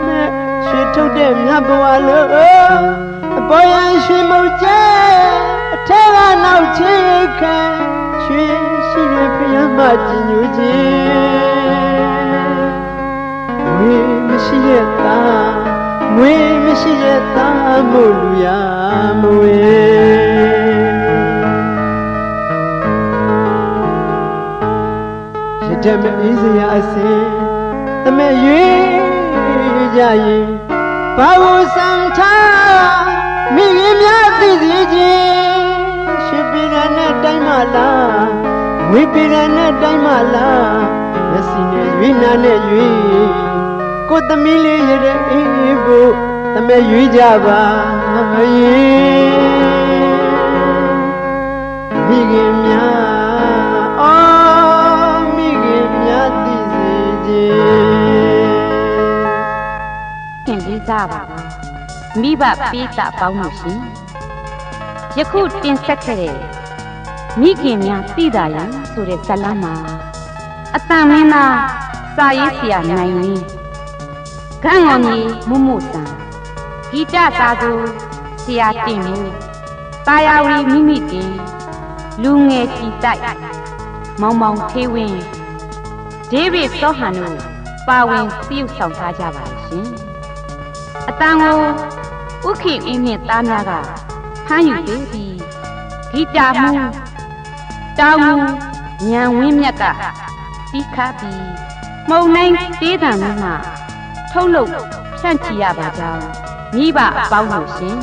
မဲ့ရွှေထုတ်တဲ့မြတ်ဘဝလို့အပေါ်ရရွှေမုတ်ကျဲအထက်ကနောက်ချေခံရွှေရှိတဲ့ဘုရားမကြီးညူခြင်းဝေမရှိတဲ့သားငွေမရှိတဲ့သားမို့လူရမဝေရတဲ့မအေးစရာအစင်အမေရွေးကြရင်ဘာလို့စံထားမိခင်များသိစေခြင်းရွှေပြည်ရနဲ့တိုင်းမလားဝေပြည်ရနဲ့တိုင်းမလားမျက်စိနဲ့ရွေးနာနဲ့ရွေးကိုသမီးလေးရတဲ့အေးဖို့အမေရွေးကြပါမိခင်များမိခင်များသိစေခြင်းသင်လေးစားပါမိဘပေးတာပေါင်းလို့ရှင်ယခုတင်ဆက်ခဲ့တဲ့မိခင်များသိတာရန်ဆိုတဲ့ဇာတ်လမ်းမှာအတန်မင်းသားစာရေးဆရာနိုင်ရင်းခန့်ငေါ်မြေမှုဆန်ဂီတစာသူဆရာတင်မင်းတာယာဝီမိမိတင်လူငယ်ကြည်တိုက်မောင်မောင်ထေးဝင်းဒေးဗစ်စောဟန်တို့ပါဝင်ပြုဆောင်ထားကြပါရှင်အတန်ကိုဥခိအင်းနဲ့သားများကဖမ်းယူပေးပြီးဂီတာမှုတောင်းညံဝင်းမြတ်ကတီးခါပြီးမှုံနိုင်တေးတံမှထုတ်လုပ်ဖြန့်ချီရပါကြောင်းမိဘအပေါင်းတို့ရှင်